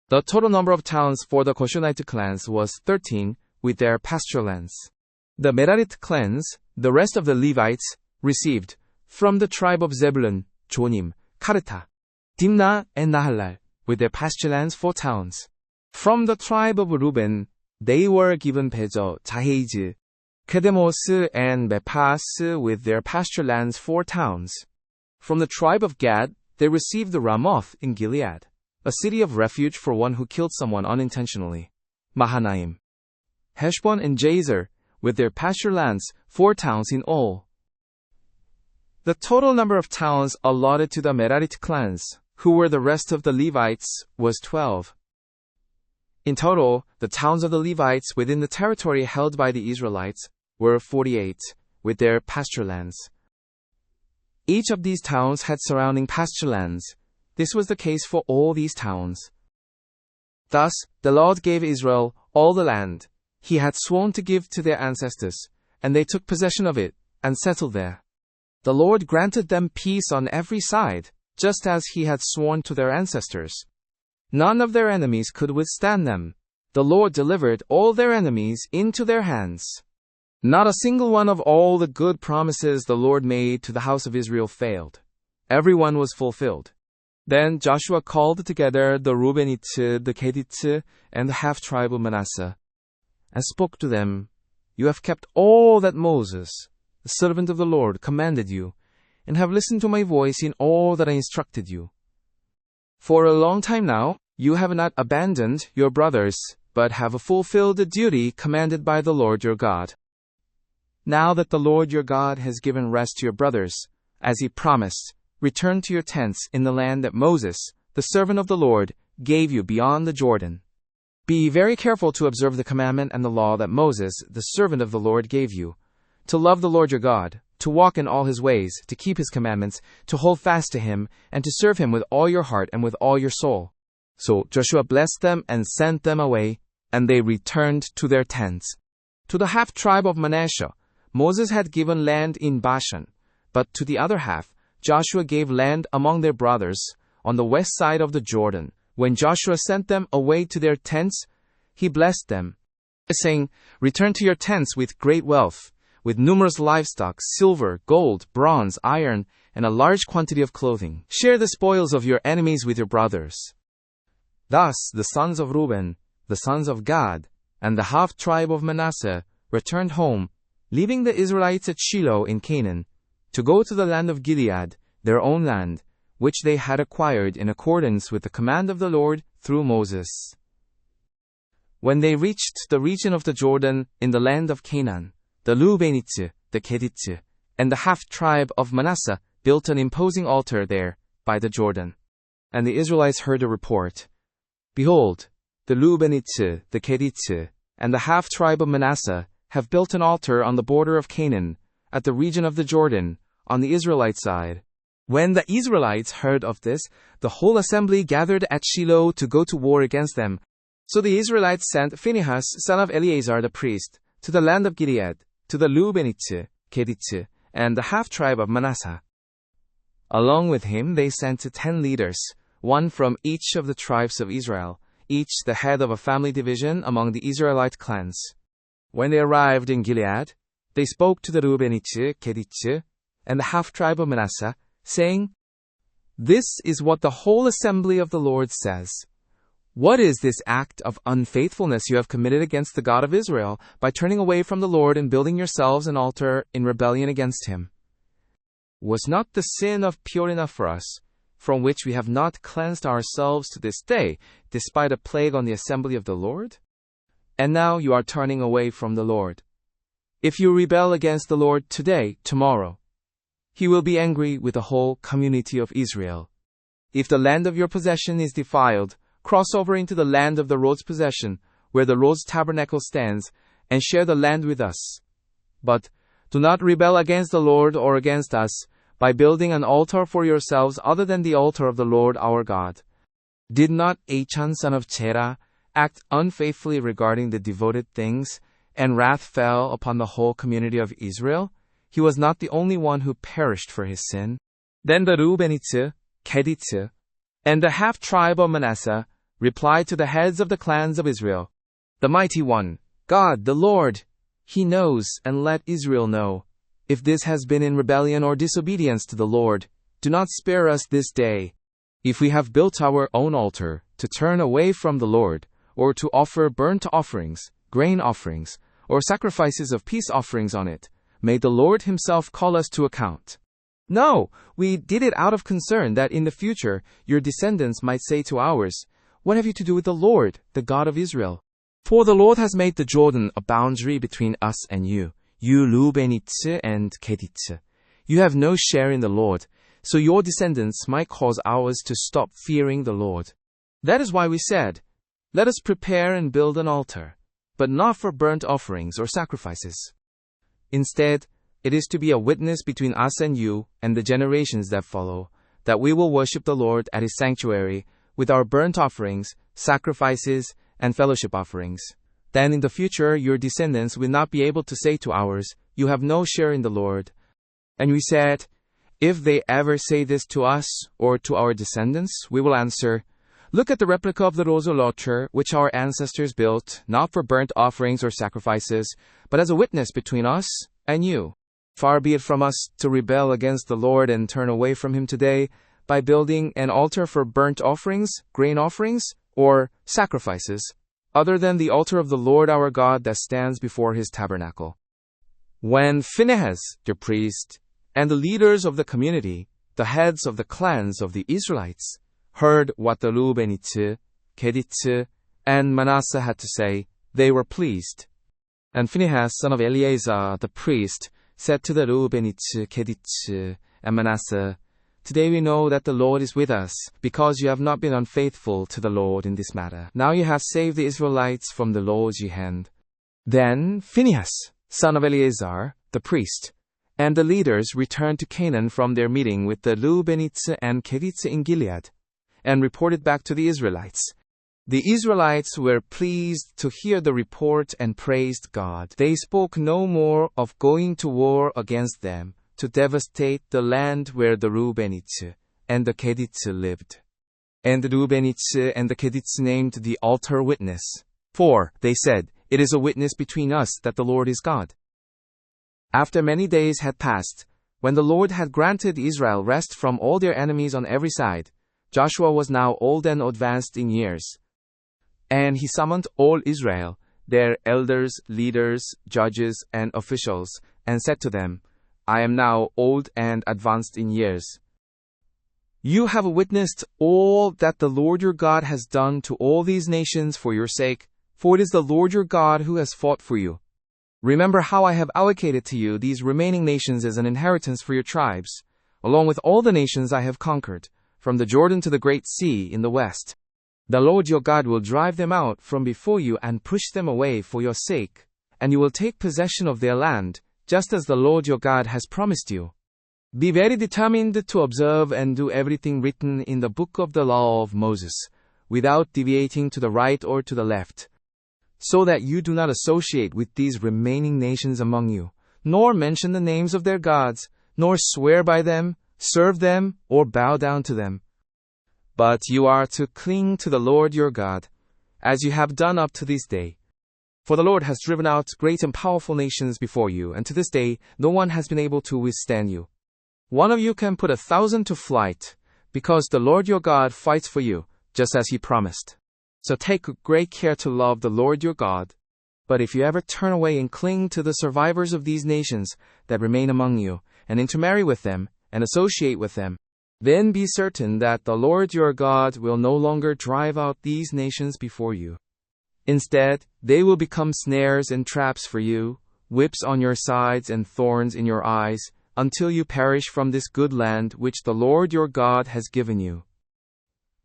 The total number of towns for the Cushionite clans was 13, with their pasture lands. The Merarite clans, the rest of the Levites, received, from the tribe of Zebulun, Jonim, Karta, Dimnah, and Nahalal, with their pasture lands, 4 towns. From the tribe of Reuben, They were given Bezo, Jahaz, Kedemos, and Mephas with their pasture lands, 4 towns. From the tribe of Gad, they received the Ramoth in Gilead, a city of refuge for one who killed someone unintentionally. Mahanaim, Heshbon, and Jazer, with their pasture lands, 4 towns in all. The total number of towns allotted to the Merarite clans, who were the rest of the Levites, was 12. In total, the towns of the Levites within the territory held by the Israelites were 48, with their pasture lands. Each of these towns had surrounding pasture lands. This was the case for all these towns. Thus, the Lord gave Israel all the land He had sworn to give to their ancestors, and they took possession of it and settled there. The Lord granted them peace on every side, just as He had sworn to their ancestors. None of their enemies could withstand them. The Lord delivered all their enemies into their hands. Not a single one of all the good promises the Lord made to the house of Israel failed. Every one was fulfilled. Then Joshua called together the Reubenites, the Gadites, and the half-tribe of Manasseh, and spoke to them, "You have kept all that Moses, the servant of the Lord, commanded you, and have listened to my voice in all that I instructed you. For a long time now, you have not abandoned your brothers, but have fulfilled the duty commanded by the Lord your God. Now that the Lord your God has given rest to your brothers, as He promised, return to your tents in the land that Moses, the servant of the Lord, gave you beyond the Jordan. Be very careful to observe the commandment and the law that Moses, the servant of the Lord, gave you, to love the Lord your God, to walk in all His ways, to keep His commandments, to hold fast to Him, and to serve Him with all your heart and with all your soul." So Joshua blessed them and sent them away, and they returned to their tents. To the half-tribe of Manasseh, Moses had given land in Bashan, but to the other half, Joshua gave land among their brothers, on the west side of the Jordan. When Joshua sent them away to their tents, he blessed them, saying, "Return to your tents with great wealth, with numerous livestock, silver, gold, bronze, iron, and a large quantity of clothing. Share the spoils of your enemies with your brothers." Thus the sons of Reuben, the sons of Gad, and the half-tribe of Manasseh returned home, leaving the Israelites at Shiloh in Canaan, to go to the land of Gilead, their own land, which they had acquired in accordance with the command of the Lord through Moses. When they reached the region of the Jordan in the land of Canaan, the Reubenites, the Gadites, and the half-tribe of Manasseh built an imposing altar there by the Jordan. And the Israelites heard a report. "Behold, the Reubenites, the Gadites, and the half-tribe of Manasseh have built an altar on the border of Canaan, at the region of the Jordan, on the Israelite side." When the Israelites heard of this, the whole assembly gathered at Shiloh to go to war against them. So the Israelites sent Phinehas, son of Eleazar the priest, to the land of Gilead, to the Reubenites, Gadites, and the half-tribe of Manasseh. Along with him they sent 10 leaders, one from each of the tribes of Israel, each the head of a family division among the Israelite clans. When they arrived in Gilead, they spoke to the Reubenites, Gadites, and the half-tribe of Manasseh, saying, "This is what the whole assembly of the Lord says. What is this act of unfaithfulness you have committed against the God of Israel by turning away from the Lord and building yourselves an altar in rebellion against Him? Was not the sin of pure enough for us, from which we have not cleansed ourselves to this day, despite a plague on the assembly of the Lord? And now you are turning away from the Lord. If you rebel against the Lord today, tomorrow, He will be angry with the whole community of Israel. If the land of your possession is defiled, cross over into the land of the Lord's possession, where the Lord's tabernacle stands, and share the land with us. But do not rebel against the Lord or against us, by building an altar for yourselves other than the altar of the Lord our God. Did not Achan son of Zerah act unfaithfully regarding the devoted things, and wrath fell upon the whole community of Israel? He was not the only one who perished for his sin." Then the Reubenites, Gadites, and the half-tribe of Manasseh replied to the heads of the clans of Israel, "The Mighty One, God the Lord, He knows, and let Israel know. If this has been in rebellion or disobedience to the Lord, do not spare us this day. If we have built our own altar to turn away from the Lord, or to offer burnt offerings, grain offerings, or sacrifices of peace offerings on it, may the Lord himself call us to account. No, we did it out of concern that in the future your descendants might say to ours, "What have you to do with the Lord, the God of Israel? For the Lord has made the Jordan a boundary between us and you Reubenites and Gadites. You have no share in the Lord, so your descendants might cause ours to stop fearing the Lord." That is why we said, "Let us prepare and build an altar, but not for burnt offerings or sacrifices. Instead, it is to be a witness between us and you and the generations that follow, that we will worship the Lord at his sanctuary with our burnt offerings, sacrifices, and fellowship offerings. Then in the future your descendants will not be able to say to ours, 'You have no share in the Lord.'" And we said, "If they ever say this to us or to our descendants, we will answer, 'Look at the replica of the Rosal altar which our ancestors built, not for burnt offerings or sacrifices, but as a witness between us and you. Far be it from us to rebel against the Lord and turn away from him today by building an altar for burnt offerings, grain offerings, or sacrifices, other than the altar of the Lord our God that stands before his tabernacle." When Phinehas, the priest, and the leaders of the community, the heads of the clans of the Israelites, heard what the Reubenites, Gadites, and Manasseh had to say, they were pleased. And Phinehas, son of Eleazar, the priest, said to the Reubenites, Gadites, and Manasseh, "Today we know that the Lord is with us, because you have not been unfaithful to the Lord in this matter. Now you have saved the Israelites from the Lord's hand." Then Phinehas, son of Eleazar, the priest, and the leaders returned to Canaan from their meeting with the Reubenites and Gadites in Gilead, and reported back to the Israelites. The Israelites were pleased to hear the report and praised God. They spoke no more of going to war against them, to devastate the land where the Reubenites and the Gadites lived. And the Reubenites and the Gadites named the altar Witness. For, they said, "It is a witness between us that the Lord is God." After many days had passed, when the Lord had granted Israel rest from all their enemies on every side, Joshua was now old and advanced in years. And he summoned all Israel, their elders, leaders, judges, and officials, and said to them, "I am now old and advanced in years. You have witnessed all that the Lord your God has done to all these nations for your sake, for it is the Lord your God who has fought for you. Remember how I have allocated to you these remaining nations as an inheritance for your tribes, along with all the nations I have conquered, from the Jordan to the Great Sea in the west. The Lord your God will drive them out from before you and push them away for your sake, and you will take possession of their land, just as the Lord your God has promised you. Be very determined to observe and do everything written in the book of the law of Moses, without deviating to the right or to the left, so that you do not associate with these remaining nations among you, nor mention the names of their gods, nor swear by them, serve them, or bow down to them. But you are to cling to the Lord your God, as you have done up to this day. For the Lord has driven out great and powerful nations before you, and to this day no one has been able to withstand you. One of you can put 1,000 to flight, because the Lord your God fights for you, just as he promised. So take great care to love the Lord your God. But if you ever turn away and cling to the survivors of these nations that remain among you, and intermarry with them, and associate with them, then be certain that the Lord your God will no longer drive out these nations before you. Instead, they will become snares and traps for you, whips on your sides and thorns in your eyes, until you perish from this good land which the Lord your God has given you.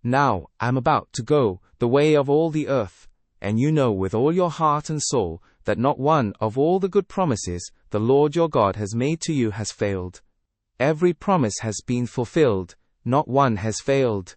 Now, I am about to go the way of all the earth, and you know with all your heart and soul that not one of all the good promises the Lord your God has made to you has failed. Every promise has been fulfilled, not one has failed.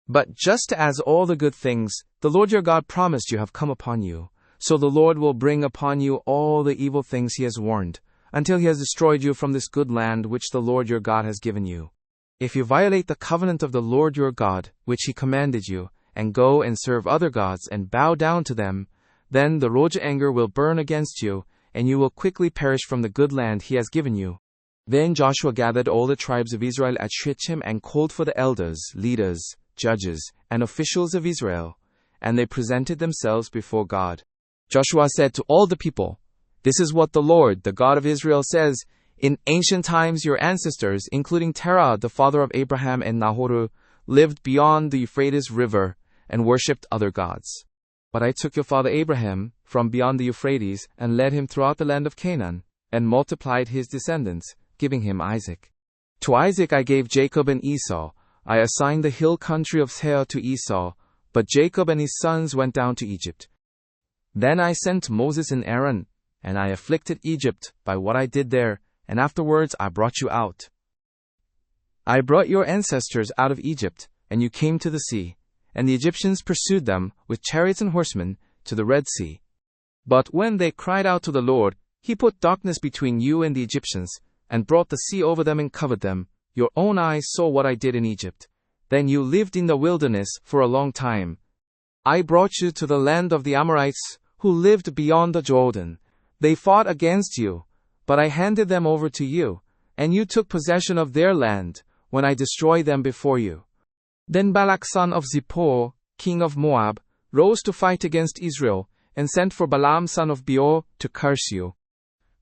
But just as all the good things the Lord your God promised you have come upon you, so the Lord will bring upon you all the evil things he has warned, until he has destroyed you from this good land which the Lord your God has given you. If you violate the covenant of the Lord your God, which he commanded you, and go and serve other gods and bow down to them, then the Lord's anger will burn against you, and you will quickly perish from the good land he has given you. Then Joshua gathered all the tribes of Israel at Shittim and called for the elders, leaders, judges, and officials of Israel, and they presented themselves before God. Joshua said to all the people, "This is what the Lord, the God of Israel, says. In ancient times your ancestors, including Terah, the father of Abraham and Nahor, lived beyond the Euphrates River and worshipped other gods. But I took your father Abraham from beyond the Euphrates and led him throughout the land of Canaan, and multiplied his descendants, giving him Isaac. To Isaac I gave Jacob and Esau. I assigned the hill country of Seir to Esau, but Jacob and his sons went down to Egypt. Then I sent Moses and Aaron, and I afflicted Egypt by what I did there, and afterwards I brought you out. I brought your ancestors out of Egypt, and you came to the sea, and the Egyptians pursued them with chariots and horsemen to the Red Sea. But when they cried out to the Lord, He put darkness between you and the Egyptians, and brought the sea over them and covered them. Your own eyes saw what I did in Egypt. Then you lived in the wilderness for a long time. I brought you to the land of the Amorites, who lived beyond the Jordan. They fought against you, but I handed them over to you, and you took possession of their land when I destroyed them before you. Then Balak son of Zippor, king of Moab, rose to fight against Israel, and sent for Balaam son of Beor to curse you.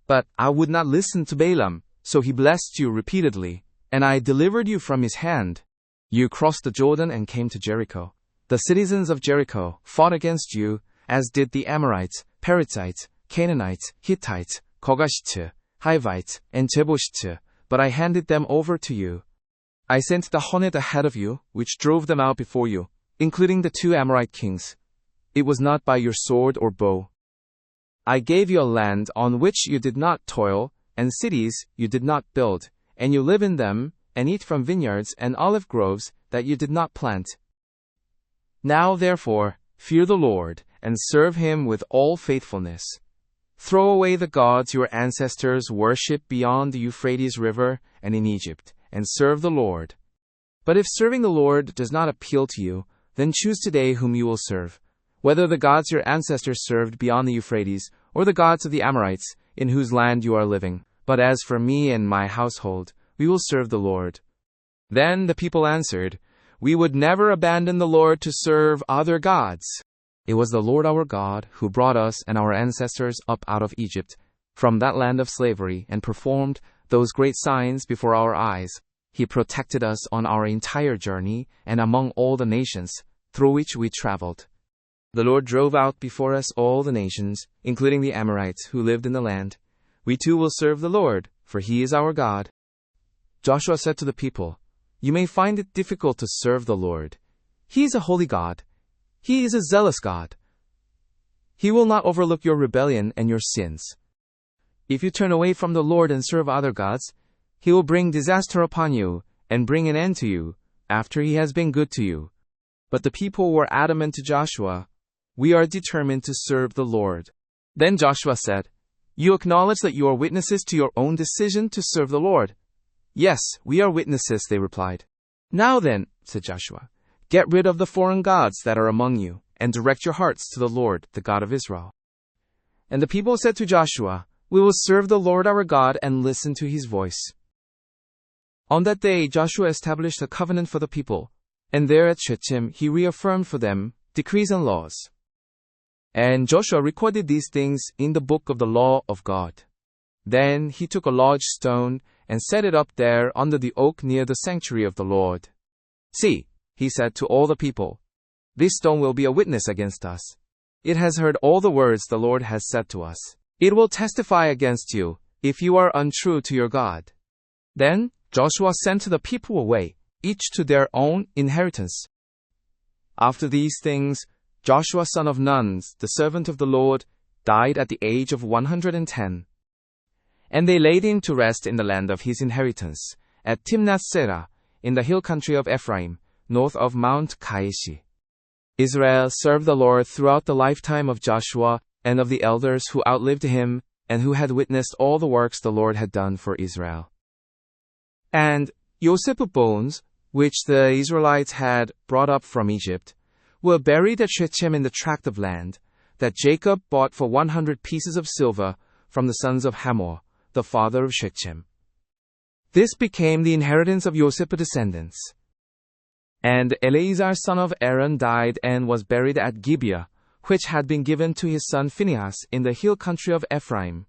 But I would not listen to Balaam, so he blessed you repeatedly, and I delivered you from his hand. You crossed the Jordan and came to Jericho. The citizens of Jericho fought against you, as did the Amorites, Perizzites, Canaanites, Hittites, Girgashites, Hivites, and Jebusites, but I handed them over to you. I sent the hornet ahead of you, which drove them out before you, including the 2 Amorite kings. It was not by your sword or bow. I gave you a land on which you did not toil, and cities you did not build, and you live in them, and eat from vineyards and olive groves that you did not plant. Now therefore, fear the Lord, and serve Him with all faithfulness. Throw away the gods your ancestors worshipped beyond the Euphrates River and in Egypt, and serve the Lord. But if serving the Lord does not appeal to you, then choose today whom you will serve, whether the gods your ancestors served beyond the Euphrates, or the gods of the Amorites, in whose land you are living. But as for me and my household, we will serve the Lord." Then the people answered, "We would never abandon the Lord to serve other gods. It was the Lord our God who brought us and our ancestors up out of Egypt, from that land of slavery, and performed those great signs before our eyes. He protected us on our entire journey and among all the nations through which we traveled. The Lord drove out before us all the nations, including the Amorites who lived in the land. We too will serve the Lord, for He is our God." Joshua said to the people, "You may find it difficult to serve the Lord. He is a holy God. He is a zealous God. He will not overlook your rebellion and your sins. If you turn away from the Lord and serve other gods, He will bring disaster upon you and bring an end to you after He has been good to you." But the people were adamant to Joshua, "We are determined to serve the Lord." Then Joshua said, "You acknowledge that you are witnesses to your own decision to serve the Lord." "Yes, we are witnesses," they replied. "Now then," said Joshua, "get rid of the foreign gods that are among you, and direct your hearts to the Lord, the God of Israel." And the people said to Joshua, "We will serve the Lord our God and listen to His voice." On that day Joshua established a covenant for the people, and there at Shittim He reaffirmed for them decrees and laws. And Joshua recorded these things in the book of the law of God. Then he took a large stone and set it up there under the oak near the sanctuary of the Lord. "See," he said to all the people, "this stone will be a witness against us. It has heard all the words the Lord has said to us. It will testify against you if you are untrue to your God." Then Joshua sent the people away, each to their own inheritance. After these things, Joshua son of Nun, the servant of the Lord, died at the age of 110. And they laid him to rest in the land of his inheritance, at Timnath-serah, in the hill country of Ephraim, north of Mount Gaashi. Israel served the Lord throughout the lifetime of Joshua and of the elders who outlived him and who had witnessed all the works the Lord had done for Israel. And Joseph's bones, which the Israelites had brought up from Egypt, were buried at Shechem in the tract of land that Jacob bought for 100 pieces of silver from the sons of Hamor, the father of Shechem. This became the inheritance of Joseph's descendants. And Eleazar son of Aaron died and was buried at Gibeah, which had been given to his son Phinehas in the hill country of Ephraim.